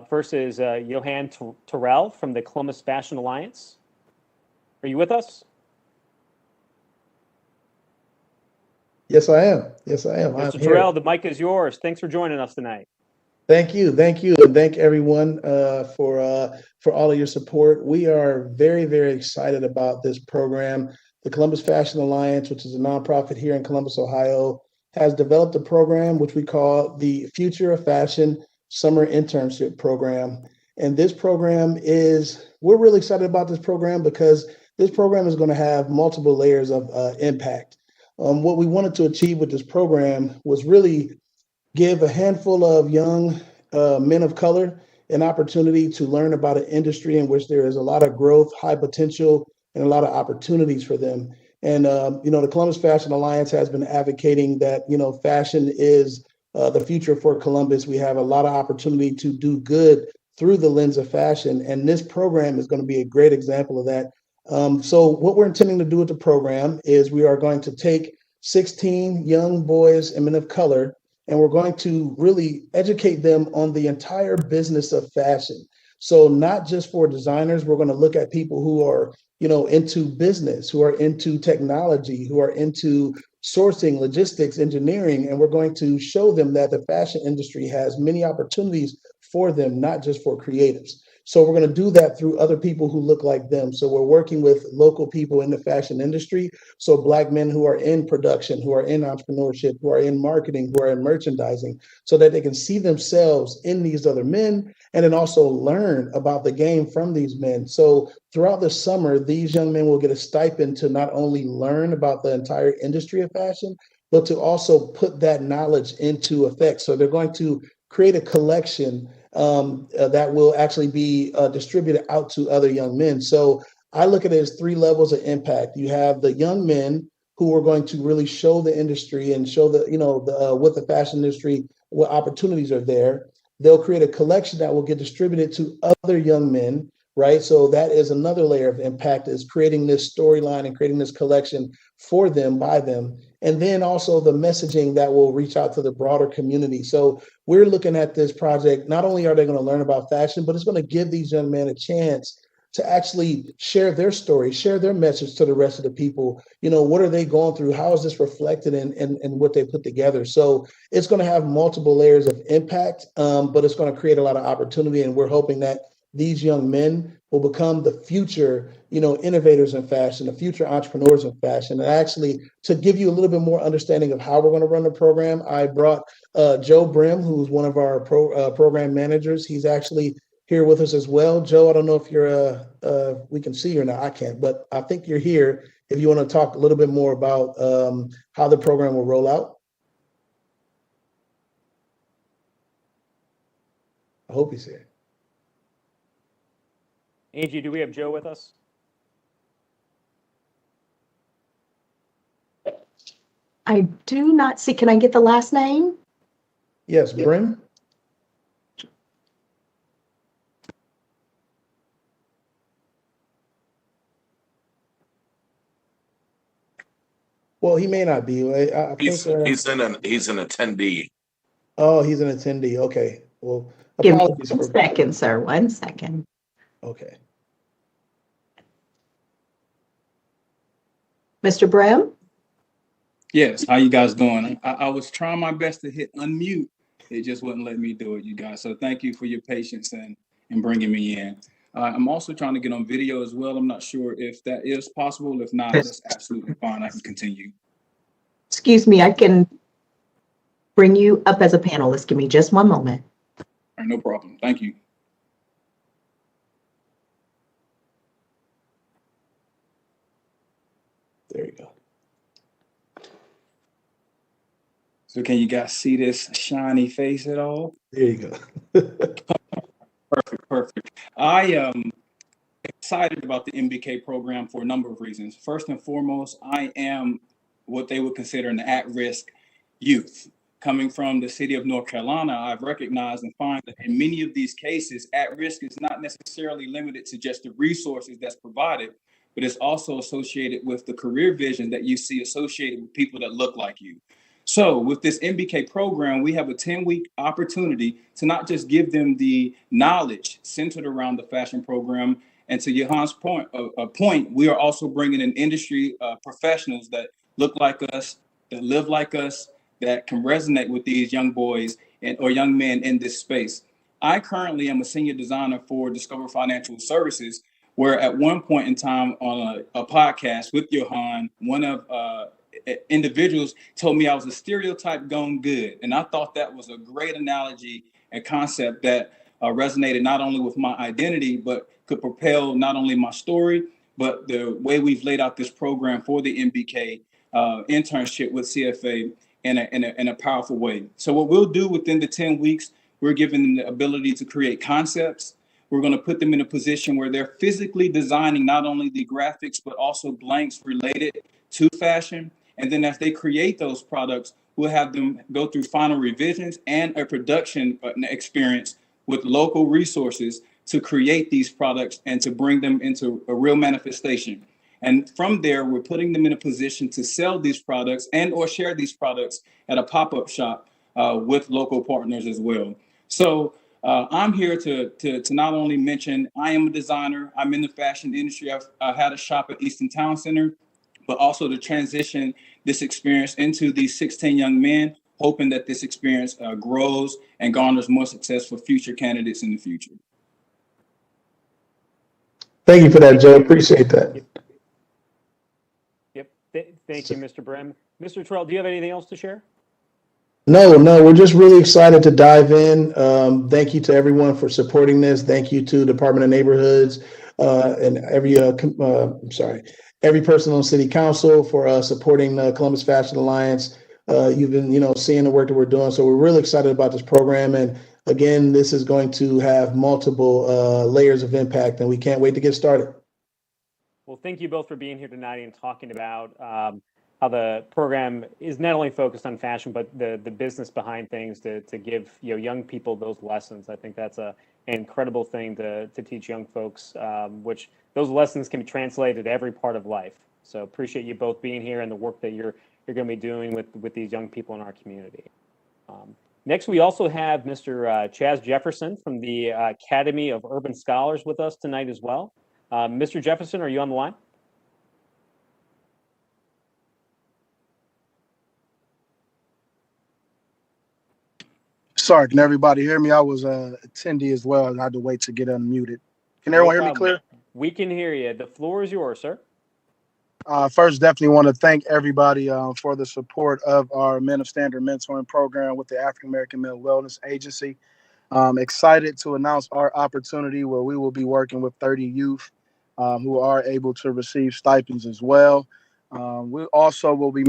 First is Johan Terrell from the Columbus Fashion Alliance. Are you with us? Yes, I am. Yes, I am. Mr. Terrell, the mic is yours. Thanks for joining us tonight. Thank you, and thank everyone for all of your support. We are very, very excited about this program. The Columbus Fashion Alliance, which is a nonprofit here in Columbus, Ohio, has developed a program which we call the Future of Fashion Summer Internship Program. And this program we're really excited about this program because this program is going to have multiple layers of impact. What we wanted to achieve with this program was really give a handful of young men of color an opportunity to learn about an industry in which there is a lot of growth, high potential, and a lot of opportunities for them. And, the Columbus Fashion Alliance has been advocating that, fashion is the future for Columbus. We have a lot of opportunity to do good through the lens of fashion. And this program is going to be a great example of that. So what we're intending to do with the program is we are going to take 16 young boys and men of color, and we're going to really educate them on the entire business of fashion. So not just for designers, we're going to look at people who are, into business, who are into technology, who are into sourcing, logistics, engineering, and we're going to show them that the fashion industry has many opportunities for them, not just for creatives. So we're going to do that through other people who look like them. So we're working with local people in the fashion industry. So Black men who are in production, who are in entrepreneurship, who are in marketing, who are in merchandising, so that they can see themselves in these other men and then also learn about the game from these men. So throughout the summer, these young men will get a stipend to not only learn about the entire industry of fashion, but to also put that knowledge into effect. So they're going to create a collection that will actually be distributed out to other young men. So I look at it as 3 levels of impact. You have the young men who are going to really show the industry and show the, what the fashion industry, what opportunities are there. They'll create a collection that will get distributed to other young men, right? So that is another layer of impact, is creating this storyline and creating this collection for them, by them. And then also the messaging that will reach out to the broader community. So we're looking at this project, not only are they going to learn about fashion, but it's going to give these young men a chance to actually share their story, share their message to the rest of the people. What are they going through? How is this reflected in what they put together? So it's going to have multiple layers of impact, but it's going to create a lot of opportunity. And we're hoping that these young men will become the future, innovators in fashion, the future entrepreneurs in fashion. And actually, to give you a little bit more understanding of how we're going to run the program, I brought Joe Brim, who's one of our program managers. He's actually here with us as well. Joe, I don't know if you're, we can see you or not, I can't, but I think you're here. If you want to talk a little bit more about how the program will roll out. I hope he's here. Angie, do we have Joe with us? I do not see, can I get the last name? Yes, Brim. Well, he may not be. I He's think he's an attendee. Oh, he's an attendee. Okay. Well, Give me apologies 1 second, sir. 1 second. Okay. Mr. Brim? Yes, how you guys doing? I was trying my best to hit unmute. It just wouldn't let me do it, you guys. So thank you for your patience and bringing me in. I'm also trying to get on video as well. I'm not sure if that is possible. If not, that's absolutely fine. I can continue. Excuse me, I can bring you up as a panelist. Give me just 1 moment. All right, no problem. Thank you. There you go. So can you guys see this shiny face at all? There you go. Perfect. I am excited about the MBK program for a number of reasons. First and foremost, I am what they would consider an at-risk youth. Coming from the city of North Carolina, I've recognized and find that in many of these cases, at-risk is not necessarily limited to just the resources that's provided, but it's also associated with the career vision that you see associated with people that look like you. So with this MBK program, we have a 10-week opportunity to not just give them the knowledge centered around the fashion program, and to Johan's point, we are also bringing in industry professionals that look like us, that live like us, that can resonate with these young boys or young men in this space. I currently am a senior designer for Discover Financial Services, where at one point in time on a podcast with Johan, one of individuals told me I was a stereotype gone good. And I thought that was a great analogy and concept that resonated not only with my identity, but could propel not only my story, but the way we've laid out this program for the MBK internship with CFA in a powerful way. So what we'll do within the 10 weeks, we're giving them the ability to create concepts. We're going to put them in a position where they're physically designing not only the graphics, but also blanks related to fashion. And then as they create those products, we'll have them go through final revisions and a production experience with local resources to create these products and to bring them into a real manifestation. And from there, we're putting them in a position to sell these products and or share these products at a pop-up shop with local partners as well. So I'm here to not only mention I am a designer, I'm in the fashion industry, I've had a shop at Easton Town Center, but also to transition this experience into these 16 young men, hoping that this experience grows and garners more success for future candidates in the future. Thank you for that, Joe. Appreciate that. Yep. Thank you, Mr. Brim. Mr. Terrell, do you have anything else to share? No, we're just really excited to dive in. Thank you to everyone for supporting this. Thank you to Department of Neighborhoods and every person on City Council for supporting the Columbus Fashion Alliance. You've been, seeing the work that we're doing. So we're really excited about this program. And again, this is going to have multiple layers of impact, and we can't wait to get started. Well, thank you both for being here tonight and talking about how the program is not only focused on fashion, but the business behind things to give young people those lessons. I think that's an incredible thing to teach young folks, which those lessons can be translated to every part of life. So appreciate you both being here and the work that you're going to be doing with these young people in our community. Next, we also have Mr. Chaz Jefferson from the Academy of Urban Scholars with us tonight as well. Mr. Jefferson, are you on the line? Sorry, can everybody hear me? I was attendee as well, and I had to wait to get unmuted. Can everyone hear me clear? We can hear you. The floor is yours, sir. First, definitely want to thank everybody for the support of our Men of Standard Mentoring Program with the African American Male Wellness Agency. Excited to announce our opportunity where we will be working with 30 youth who are able to receive stipends as well. We also will be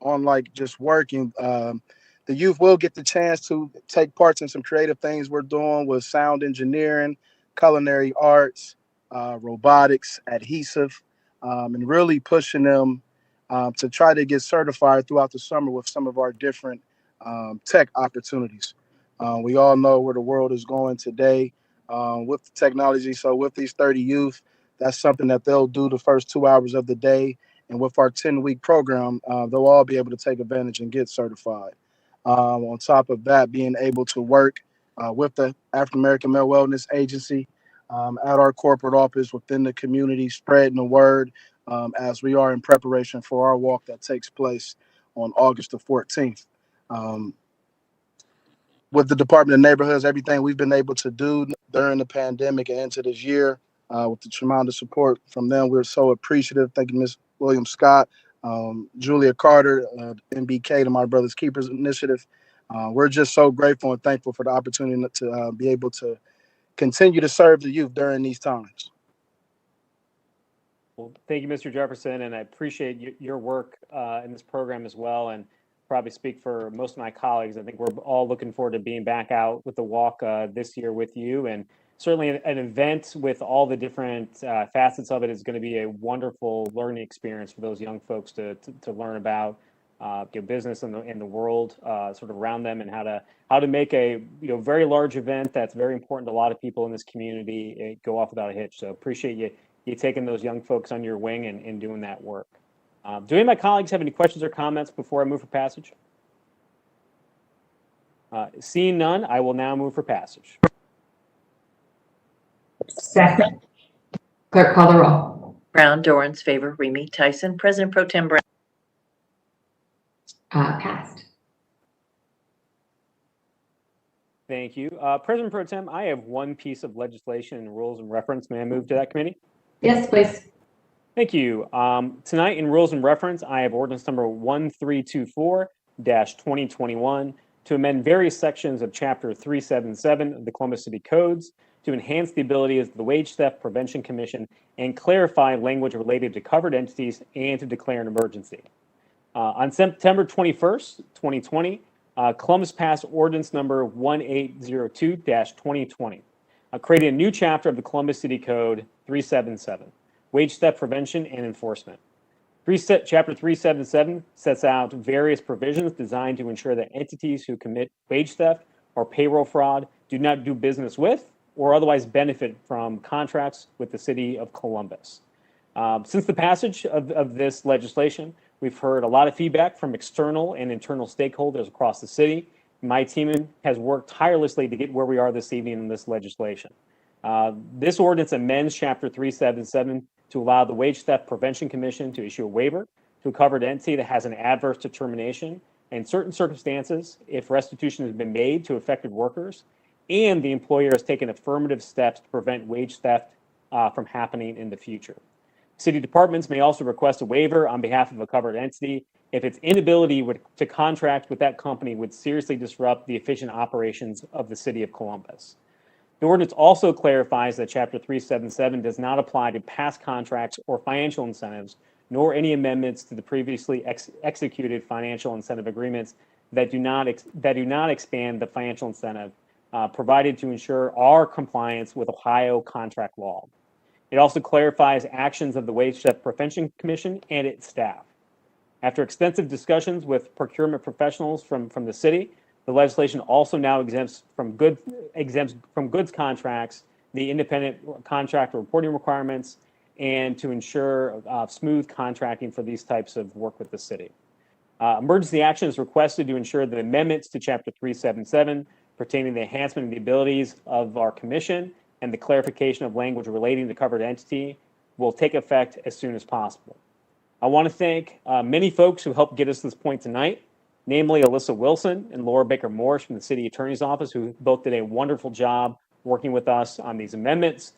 on just working. The youth will get the chance to take parts in some creative things we're doing with sound engineering, culinary arts, robotics, adhesive, and really pushing them to try to get certified throughout the summer with some of our different tech opportunities. We all know where the world is going today with the technology. So with these 30 youth, that's something that they'll do the first 2 hours of the day. And with our 10-week program, they'll all be able to take advantage and get certified. On top of that, being able to work with the African American Male Wellness Agency at our corporate office within the community, spreading the word as we are in preparation for our walk that takes place on August the 14th. With the Department of Neighborhoods, everything we've been able to do during the pandemic and into this year, with the tremendous support from them, we're so appreciative. Thank you, Ms. William Scott, Julia Carter, MBK, to My Brother's Keepers Initiative. We're just so grateful and thankful for the opportunity to be able to continue to serve the youth during these times. Well, thank you, Mr. Jefferson, and I appreciate your work in this program as well, and probably speak for most of my colleagues. I think we're all looking forward to being back out with the walk this year with you, and certainly an event with all the different facets of it is going to be a wonderful learning experience for those young folks to learn about business and the world sort of around them, and how to make a very large event that's very important to a lot of people in this community go off without a hitch. So appreciate you taking those young folks under your wing and doing that work. Do any of my colleagues have any questions or comments before I move for passage? Seeing none, I will now move for passage. Second. Clerk, call the roll. Brown, Dorans, favor, Remy, Tyson. President Pro Tem Brown. Passed. Thank you. President Pro Tem, I have one piece of legislation and rules and reference. May I move to that committee? Yes, please. Thank you. Tonight in rules and reference, I have ordinance number 1324-2021 to amend various sections of Chapter 377 of the Columbus City Codes to enhance the abilities of the Wage Theft Prevention Commission and clarify language related to covered entities and to declare an emergency. On September 21st, 2020, Columbus passed ordinance number 1802-2020, creating a new chapter of the Columbus City Code 377, Wage Theft Prevention and Enforcement. Chapter 377 sets out various provisions designed to ensure that entities who commit wage theft or payroll fraud do not do business with or otherwise benefit from contracts with the city of Columbus. Since the passage of this legislation, we've heard a lot of feedback from external and internal stakeholders across the city. My team has worked tirelessly to get where we are this evening in this legislation. This ordinance amends Chapter 377 to allow the Wage Theft Prevention Commission to issue a waiver to a covered entity that has an adverse determination in certain circumstances if restitution has been made to affected workers and the employer has taken affirmative steps to prevent wage theft from happening in the future. City departments may also request a waiver on behalf of a covered entity if its inability to contract with that company would seriously disrupt the efficient operations of the city of Columbus. The ordinance also clarifies that Chapter 377 does not apply to past contracts or financial incentives, nor any amendments to the previously executed financial incentive agreements that do not expand the financial incentive provided to ensure our compliance with Ohio contract law. It also clarifies actions of the Wage Theft Prevention Commission and its staff. After extensive discussions with procurement professionals from the city, the legislation also now exempts from goods contracts the independent contractor reporting requirements and to ensure smooth contracting for these types of work with the city. Emergency action is requested to ensure that amendments to Chapter 377 pertaining to the enhancement of the abilities of our commission and the clarification of language relating to covered entity will take effect as soon as possible. I want to thank many folks who helped get us to this point tonight, namely Alyssa Wilson and Laura Baker Morris from the City Attorney's Office, who both did a wonderful job working with us on these amendments.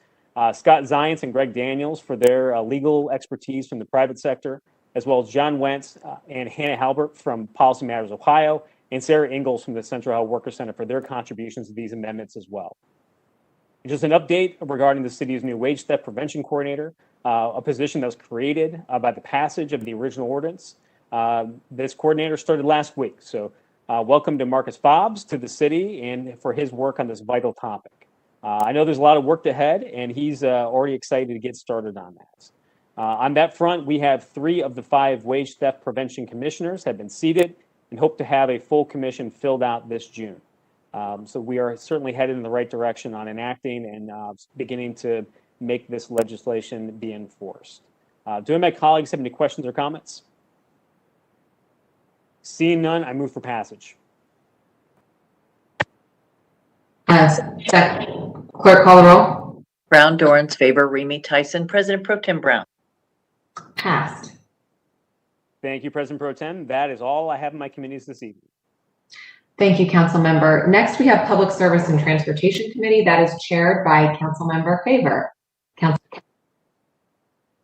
Scott Zients and Greg Daniels for their legal expertise from the private sector, as well as John Wentz and Hannah Halbert from Policy Matters Ohio, and Sarah Ingalls from the Central Ohio Worker Center for their contributions to these amendments as well. Just an update regarding the city's new wage theft prevention coordinator, a position that was created by the passage of the original ordinance. This coordinator started last week, so welcome to Marcus Fobbs to the city and for his work on this vital topic. I know there's a lot of work ahead, and he's already excited to get started on that. On that front, we have 3 of the 5 wage theft prevention commissioners have been seated and hope to have a full commission filled out this June. So we are certainly headed in the right direction on enacting and beginning to make this legislation be enforced. Do any of my colleagues have any questions or comments? Seeing none, I move for passage. Clerk, call the roll. Brown, Dorans, favor, Remy, Tyson. President Pro Tem Brown. Passed. Thank you, President Pro Tem. That is all I have in my committees this evening. Thank you, Council Member. Next, we have Public Service and Transportation Committee that is chaired by Council Member Favor.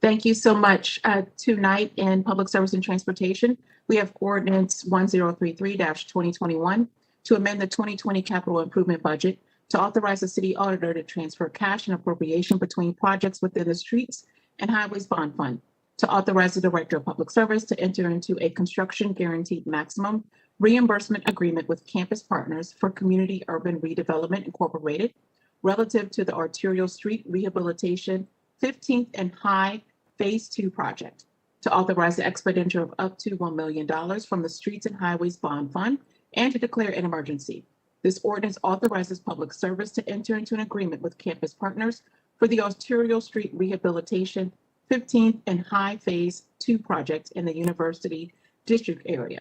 Thank you so much. Tonight in Public Service and Transportation, we have Ordinance 1033-2021 to amend the 2020 capital improvement budget to authorize the city auditor to transfer cash and appropriation between projects within the Streets and Highways Bond Fund, to authorize the Director of Public Service to enter into a construction guaranteed maximum reimbursement agreement with Campus Partners for Community Urban Redevelopment Incorporated relative to the Arterial Street Rehabilitation 15th and High Phase 2 project, to authorize the expenditure of up to $1 million from the Streets and Highways Bond Fund and to declare an emergency. This ordinance authorizes Public Service to enter into an agreement with Campus Partners for the Arterial Street Rehabilitation 15th and High Phase 2 project in the University District area.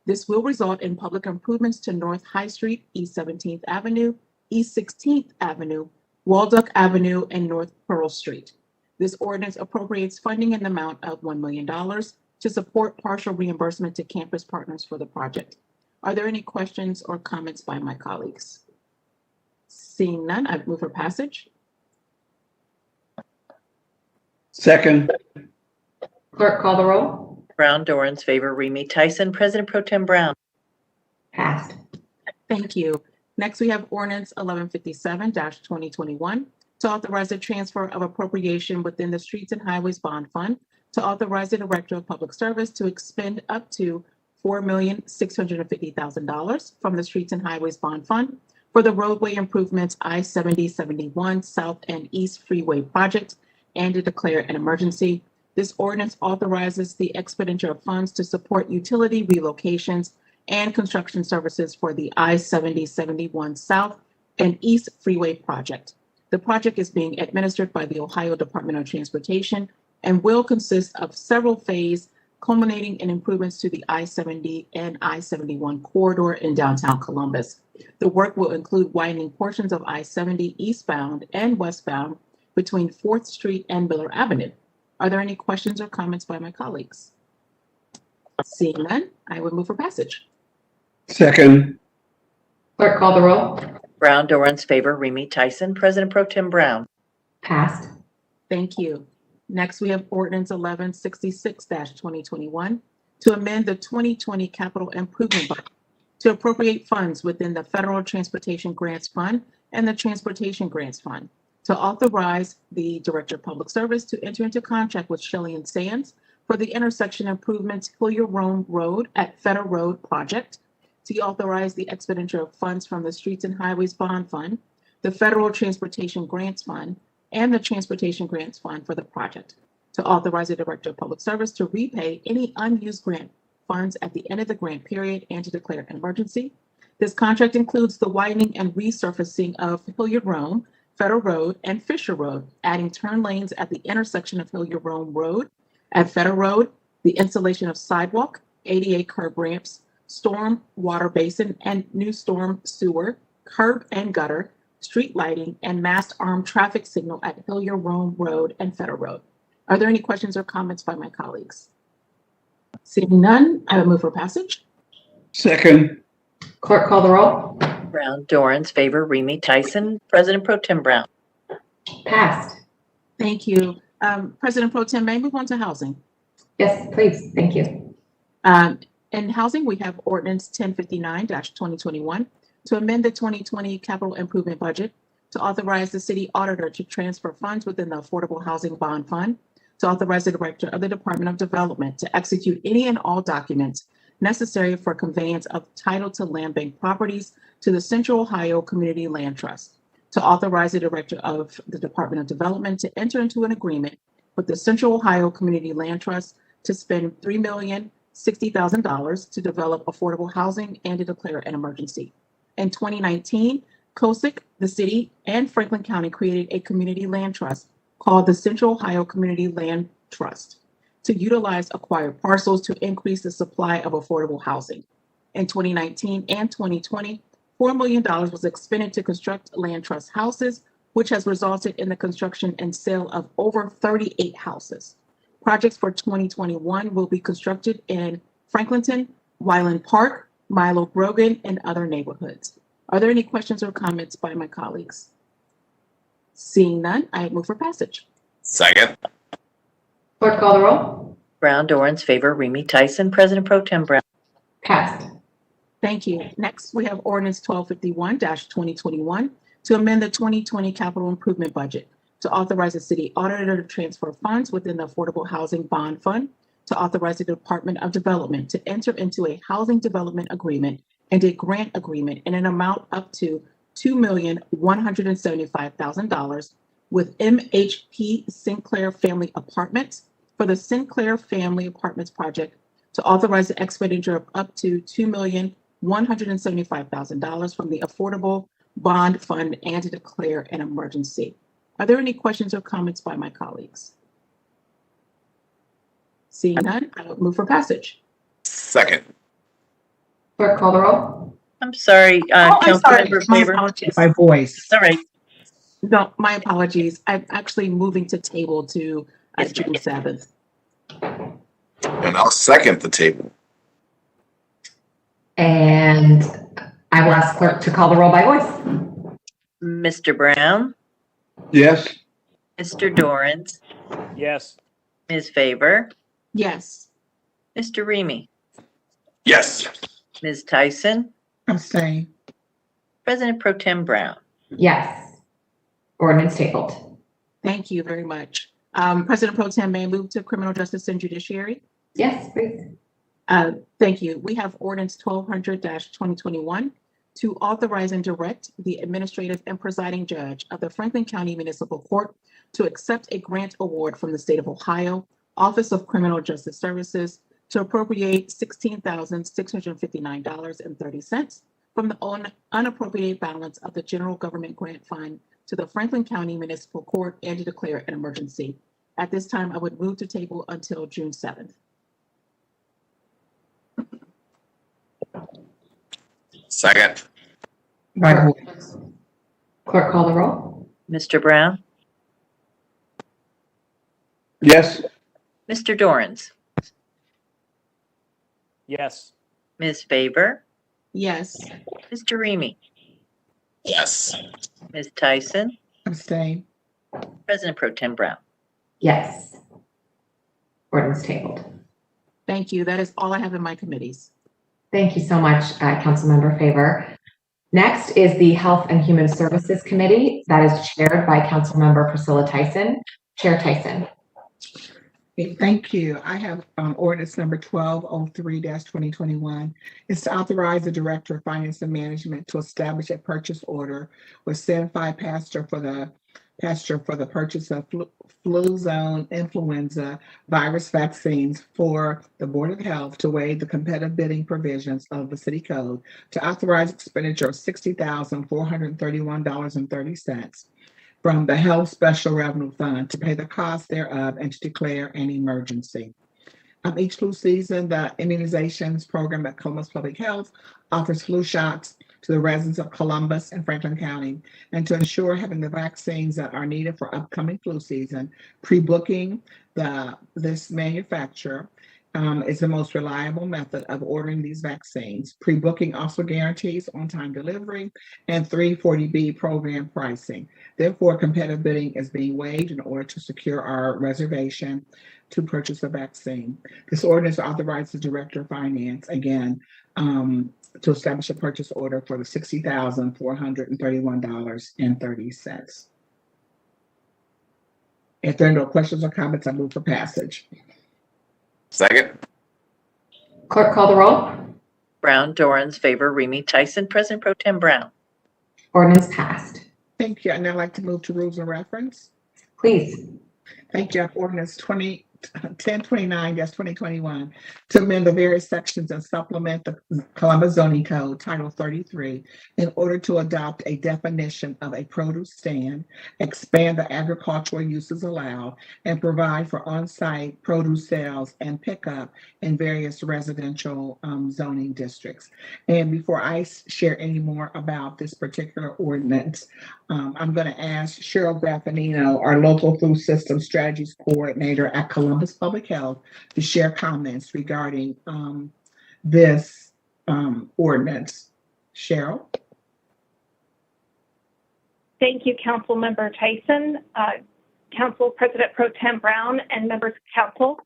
This will result in public improvements to North High Street, East 17th Avenue, East 16th Avenue, Walduck Avenue, and North Pearl Street. This ordinance appropriates funding in the amount of $1 million to support partial reimbursement to Campus Partners for the project. Are there any questions or comments by my colleagues? Seeing none, I move for passage. Second. Clerk, call the roll. Brown, Dorans, favor, Remy, Tyson. President Pro Tem Brown. Passed. Thank you. Next, we have Ordinance 1157-2021 to authorize the transfer of appropriation within the Streets and Highways Bond Fund to authorize the Director of Public Service to expend up to $4,650,000 from the Streets and Highways Bond Fund for the roadway improvements I-70-71 South and East Freeway project and to declare an emergency. This ordinance authorizes the expenditure of funds to support utility relocations and construction services for the I-70-71 South and East Freeway project. The project is being administered by the Ohio Department of Transportation and will consist of several phases culminating in improvements to the I-70 and I-71 corridor in downtown Columbus. The work will include widening portions of I-70 eastbound and westbound between 4th Street and Miller Avenue. Are there any questions or comments by my colleagues? Seeing none, I would move for passage. Second. Clerk, call the roll. Brown, Dorans, favor, Remy, Tyson. President Pro Tem Brown. Passed. Thank you. Next, we have Ordinance 1166-2021 to amend the 2020 capital improvement budget to appropriate funds within the Federal Transportation Grants Fund and the Transportation Grants Fund, to authorize the Director of Public Service to enter into contract with Shelley and Sands for the intersection improvements Hillier Rome Road at Federal Road project, to authorize the expenditure of funds from the Streets and Highways Bond Fund, the Federal Transportation Grants Fund, and the Transportation Grants Fund for the project, to authorize the Director of Public Service to repay any unused grant funds at the end of the grant period and to declare an emergency. This contract includes the widening and resurfacing of Hilliard Road, Federal Road, and Fisher Road, adding turn lanes at the intersection of Hilliard Road at Federal Road, the installation of sidewalk, ADA curb ramps, storm water basin and new storm sewer, curb and gutter, street lighting, and mast armed traffic signal at Hilliard Road and Federal Road. Are there any questions or comments by my colleagues? Seeing none, I will move for passage. Second. Clerk call the roll. Brown, Dorans, favor, Remy, Tyson, President Pro Tem Brown. Passed. Thank you. President Pro Tem, may I move on to housing? Yes, please. Thank you. In housing, we have Ordinance 1059-2021 to amend the 2020 capital improvement budget, to authorize the city auditor to transfer funds within the Affordable Housing Bond Fund, to authorize the Director of the Department of Development to execute any and all documents necessary for conveyance of title to land bank properties to the Central Ohio Community Land Trust, to authorize the Director of the Department of Development to enter into an agreement with the Central Ohio Community Land Trust to spend $3,060,000 to develop affordable housing and to declare an emergency. In 2019, COSIC, the city, and Franklin County created a community land trust called the Central Ohio Community Land Trust to utilize acquired parcels to increase the supply of affordable housing. In 2019 and 2020, $4 million was expended to construct land trust houses, which has resulted in the construction and sale of over 38 houses. Projects for 2021 will be constructed in Franklinton, Wyland Park, Milo Brogan, and other neighborhoods. Are there any questions or comments by my colleagues? Seeing none, I move for passage. Second. Clerk call the roll. Brown, Dorans, favor, Remy, Tyson, President Pro Tem Brown. Passed. Thank you. Next, we have Ordinance 1251-2021 to amend the 2020 capital improvement budget, to authorize the city auditor to transfer funds within the Affordable Housing Bond Fund, to authorize the Department of Development to enter into a housing development agreement and a grant agreement in an amount up to $2,175,000 with MHP Sinclair Family Apartments for the Sinclair Family Apartments project, to authorize the expenditure of up to $2,175,000 from the Affordable Bond Fund and to declare an emergency. Are there any questions or comments by my colleagues? Seeing none, I will move for passage. Second. Clerk call the roll. I'm sorry, Councilmember My Favor. apologies. My voice. All right. No, my apologies. I'm actually moving to table to June 7th. And I'll second the table. And I will ask clerk to call the roll by voice. Mr. Brown, Yes. Mr. Dorans, Yes. Ms. Favor, Yes. Mr. Remy, Yes. Ms. Tyson, Abstain. President Pro Tem Brown. Yes. Ordinance tabled. Thank you very much. President Pro Tem, may I move to Criminal Justice and Judiciary? Yes, please. Thank you. We have Ordinance 1200-2021 to authorize and direct the administrative and presiding judge of the Franklin County Municipal Court to accept a grant award from the state of Ohio, Office of Criminal Justice Services, to appropriate $16,659.30 from the unappropriated balance of the General Government Grant Fund to the Franklin County Municipal Court and to declare an emergency. At this time, I would move to table until June 7th. Second. Clerk call the roll. Mr. Brown, Yes. Mr. Dorans, Yes. Ms. Favor, Yes. Mr. Remy, Yes. Ms. Tyson, Abstain. President Pro Tem Brown. Yes. Ordinance tabled. Thank you. That is all I have in my committees. Thank you so much, Councilmember Favor. Next is the Health and Human Services Committee that is chaired by Councilmember Priscilla Tyson. Chair Tyson. Okay, thank you. I have ordinance number 1203-2021. It's to authorize the Director of Finance and Management to establish a purchase order with Certified Pasture for the purchase of flu zone influenza virus vaccines for the Board of Health to waive the competitive bidding provisions of the city code, to authorize expenditure of $60,431.30 from the Health Special Revenue Fund to pay the cost thereof and to declare an emergency. Each flu season, the immunizations program at Columbus Public Health offers flu shots to the residents of Columbus and Franklin County. And to ensure having the vaccines that are needed for upcoming flu season, pre-booking this manufacturer is the most reliable method of ordering these vaccines. Pre-booking also guarantees on-time delivery and 340B program pricing. Therefore, competitive bidding is being waived in order to secure our reservation to purchase a vaccine. This ordinance authorizes the Director of Finance, again, to establish a purchase order for the $60,431.30. If there are no questions or comments, I move for passage. Second. Clerk call the roll. Brown, Dorans, favor, Remy, Tyson, President Pro Tem Brown. Ordinance passed. Thank you. I'd now like to move to rules and reference. Please. Thank you. I have ordinance 1029-2021 to amend the various sections and supplement the Columbus zoning code title 33 in order to adopt a definition of a produce stand, expand the agricultural uses allowed, and provide for on-site produce sales and pickup in various residential zoning districts. And before I share any more about this particular ordinance, I'm going to ask Cheryl Graffinino, our local food system strategies coordinator at Columbus Public Health, to share comments regarding this ordinance. Cheryl? Thank you, Council Member Tyson, Council President Pro Tem Brown, and members of Council.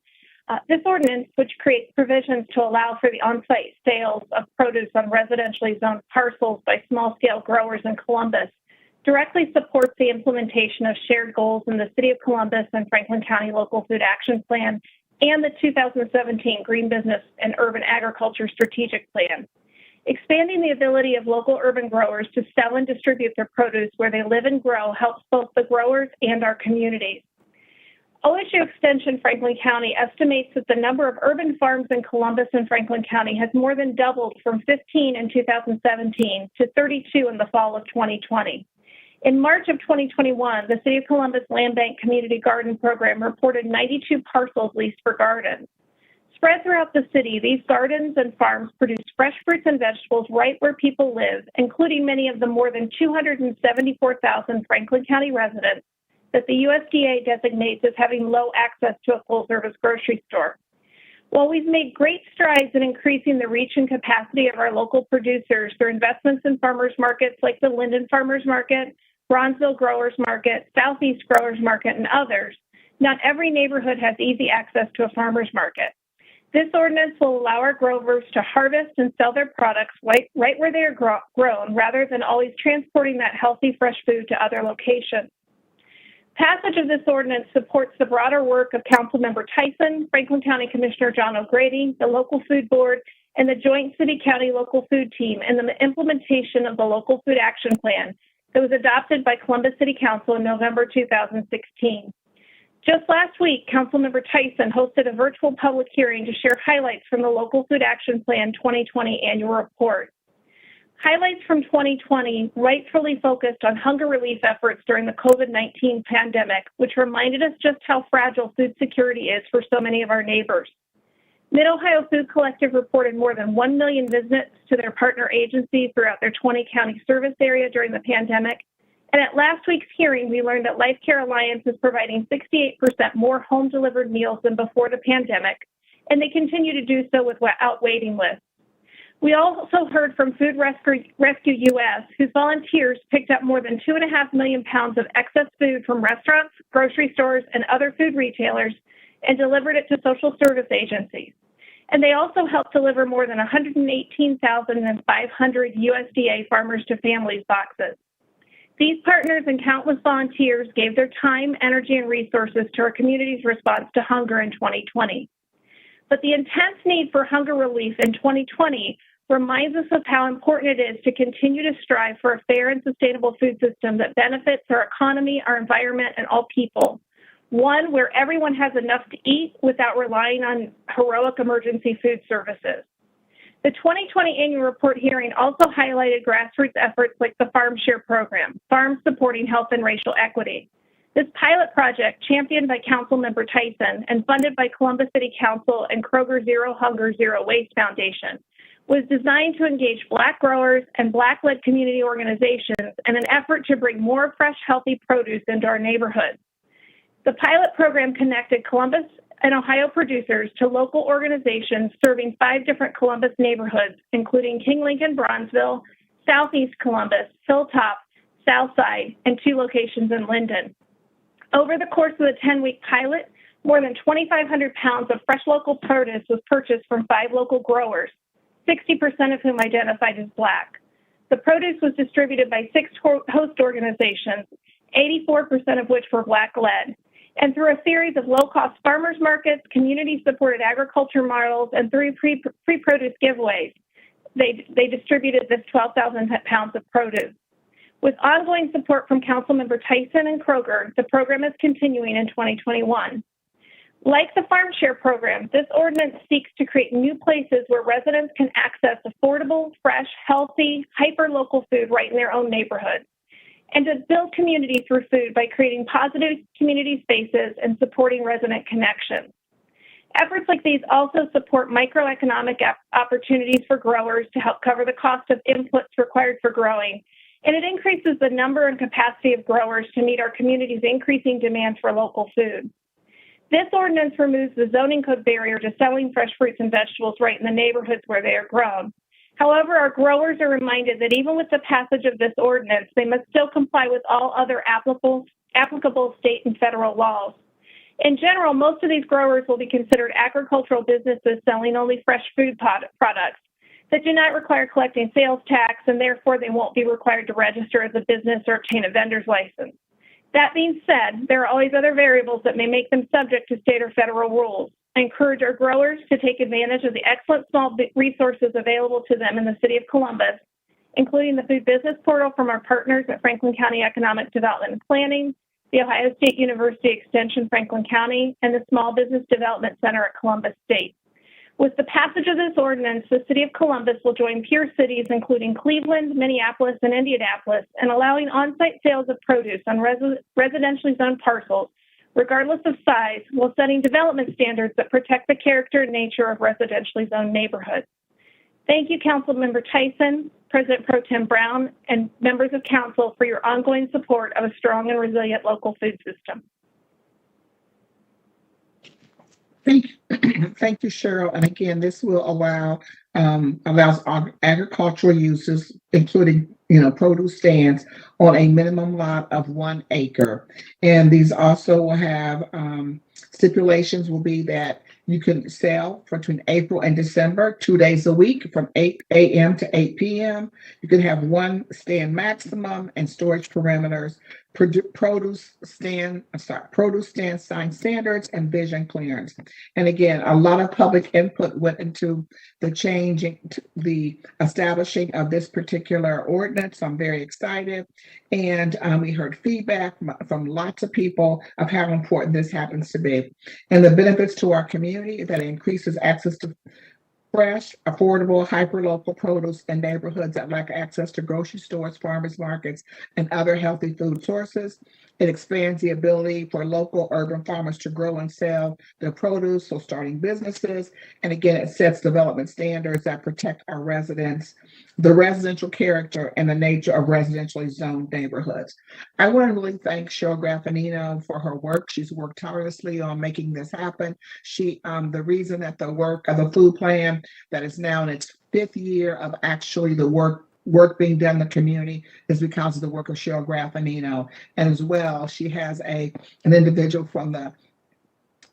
This ordinance, which creates provisions to allow for the on-site sales of produce on residentially zoned parcels by small-scale growers in Columbus, directly supports the implementation of shared goals in the City of Columbus and Franklin County Local Food Action Plan and the 2017 Green Business and Urban Agriculture Strategic Plan. Expanding the ability of local urban growers to sell and distribute their produce where they live and grow helps both the growers and our communities. OSU Extension Franklin County estimates that the number of urban farms in Columbus and Franklin County has more than doubled from 15 in 2017 to 32 in the fall of 2020. In March of 2021, the City of Columbus Land Bank Community Garden Program reported 92 parcels leased for gardens. Spread throughout the city, these gardens and farms produce fresh fruits and vegetables right where people live, including many of the more than 274,000 Franklin County residents that the USDA designates as having low access to a full-service grocery store. While we've made great strides in increasing the reach and capacity of our local producers through investments in farmers markets like the Linden Farmers Market, Bronzeville Growers Market, Southeast Growers Market, and others, not every neighborhood has easy access to a farmers market. This ordinance will allow our growers to harvest and sell their products right where they are grown, rather than always transporting that healthy, fresh food to other locations. Passage of this ordinance supports the broader work of Councilmember Tyson, Franklin County Commissioner John O'Grady, the Local Food Board, and the Joint City-County Local Food Team in the implementation of the Local Food Action Plan that was adopted by Columbus City Council in November 2016. Just last week, Councilmember Tyson hosted a virtual public hearing to share highlights from the Local Food Action Plan 2020 annual report. Highlights from 2020 rightfully focused on hunger relief efforts during the COVID-19 pandemic, which reminded us just how fragile food security is for so many of our neighbors. Mid-Ohio Food Collective reported more than 1 million visits to their partner agencies throughout their 20-county service area during the pandemic. And at last week's hearing, we learned that Life Care Alliance is providing 68% more home-delivered meals than before the pandemic, and they continue to do so without waiting lists. We also heard from Food Rescue US, whose volunteers picked up more than 2.5 million pounds of excess food from restaurants, grocery stores, and other food retailers and delivered it to social service agencies. And they also helped deliver more than 118,500 USDA Farmers to Families boxes. These partners and countless volunteers gave their time, energy, and resources to our community's response to hunger in 2020. But the intense need for hunger relief in 2020 reminds us of how important it is to continue to strive for a fair and sustainable food system that benefits our economy, our environment, and all people. One where everyone has enough to eat without relying on heroic emergency food services. The 2020 annual report hearing also highlighted grassroots efforts like the Farm Share program, farms supporting health and racial equity. This pilot project, championed by Councilmember Tyson and funded by Columbus City Council and Kroger Zero Hunger, Zero Waste Foundation, was designed to engage Black growers and Black-led community organizations in an effort to bring more fresh, healthy produce into our neighborhoods. The pilot program connected Columbus and Ohio producers to local organizations serving 5 different Columbus neighborhoods, including King Lincoln, Bronzeville, Southeast Columbus, Hilltop, Southside, and 2 locations in Linden. Over the course of the 10-week pilot, more than 2,500 pounds of fresh local produce was purchased from 5 local growers, 60% of whom identified as Black. The produce was distributed by 6 host organizations, 84% of which were Black-led. And through a series of low-cost farmers markets, community-supported agriculture models, and through free produce giveaways, they distributed this 12,000 pounds of produce. With ongoing support from Councilmember Tyson and Kroger, the program is continuing in 2021. Like the Farm Share program, this ordinance seeks to create new places where residents can access affordable, fresh, healthy, hyper-local food right in their own neighborhoods, and to build community through food by creating positive community spaces and supporting resident connections. Efforts like these also support microeconomic opportunities for growers to help cover the cost of inputs required for growing, and it increases the number and capacity of growers to meet our community's increasing demand for local food. This ordinance removes the zoning code barrier to selling fresh fruits and vegetables right in the neighborhoods where they are grown. However, our growers are reminded that even with the passage of this ordinance, they must still comply with all other applicable state and federal laws. In general, most of these growers will be considered agricultural businesses selling only fresh food products that do not require collecting sales tax, and therefore they won't be required to register as a business or obtain a vendor's license. That being said, there are always other variables that may make them subject to state or federal rules. I encourage our growers to take advantage of the excellent small resources available to them in the City of Columbus, including the Food Business Portal from our partners at Franklin County Economic Development and Planning, the Ohio State University Extension Franklin County, and the Small Business Development Center at Columbus State. With the passage of this ordinance, the City of Columbus will join peer cities, including Cleveland, Minneapolis, and Indianapolis, in allowing on-site sales of produce on residentially zoned parcels, regardless of size, while setting development standards that protect the character and nature of residentially zoned neighborhoods. Thank you, Councilmember Tyson, President Pro Tem Brown, and members of Council for your ongoing support of a strong and resilient local food system. Thank you, Cheryl. And again, this will allows agricultural uses, including produce stands, on a minimum lot of 1 acre. And these also will have stipulations will be that you can sell between April and December, 2 days a week from 8 a.m. to 8 p.m. You can have 1 stand maximum and storage parameters, produce stand sign standards, and vision clearance. And again, a lot of public input went into the the establishing of this particular ordinance. So I'm very excited. And we heard feedback from lots of people of how important this happens to be. And the benefits to our community is that it increases access to fresh, affordable, hyper-local produce in neighborhoods that lack access to grocery stores, farmers markets, and other healthy food sources. It expands the ability for local urban farmers to grow and sell their produce, so starting businesses. And again, it sets development standards that protect our residents, the residential character and the nature of residentially zoned neighborhoods. I want to really thank Cheryl Graffinino for her work. She's worked tirelessly on making this happen. The reason that the work of the food plan that is now in its 5th year of actually the work being done in the community is because of the work of Cheryl Graffinino. And as well, she has an individual from the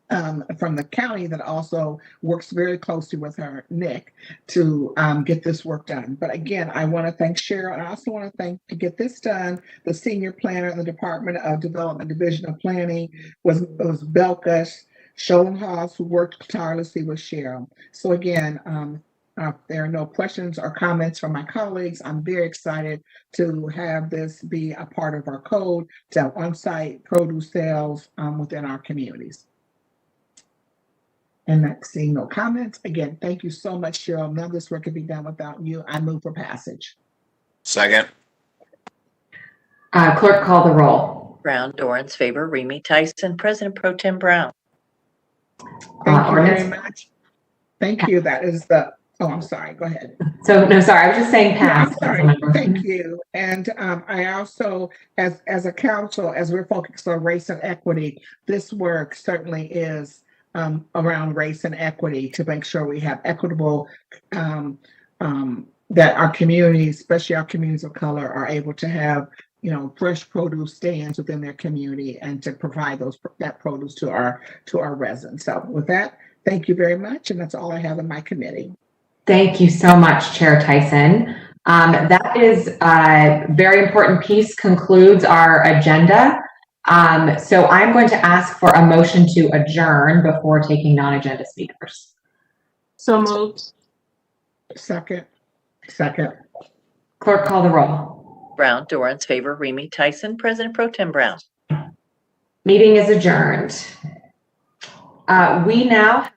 from the county that also works very closely with her, Nick, to get this work done. But again, I want to thank Cheryl, and I also want to thank, to get this done, the senior planner in the Department of Development Division of Planning was Belkas Schoenhaus, who worked tirelessly with Cheryl. So again, if there are no questions or comments from my colleagues, I'm very excited to have this be a part of our code to have on-site produce sales within our communities. And not seeing no comments. Again, thank you so much, Cheryl. None of this work could be done without you. I move for passage. Second. Clerk, call the roll. Brown, Dorans, favor, Remy, Tyson, President Pro Tem Brown. Thank you very much. Thank you. That is the, oh, I'm sorry. Go ahead. So, no, sorry. I was just saying pass. No, I'm sorry. Thank you. And I also, as a council, as we're focused on race and equity, this work certainly is around race and equity to make sure we have equitable, that our communities, especially our communities of color, are able to have, you know, fresh produce stands within their community and to provide that produce to our residents. So with that, thank you very much. And that's all I have in my committee. Thank you so much, Chair Tyson. That is a very important piece, concludes our agenda. So I'm going to ask for a motion to adjourn before taking non-agenda speakers. So moved. Second. Clerk, call the roll. Brown, Dorans, favor, Remy, Tyson, President Pro Tem Brown. Meeting is adjourned. We now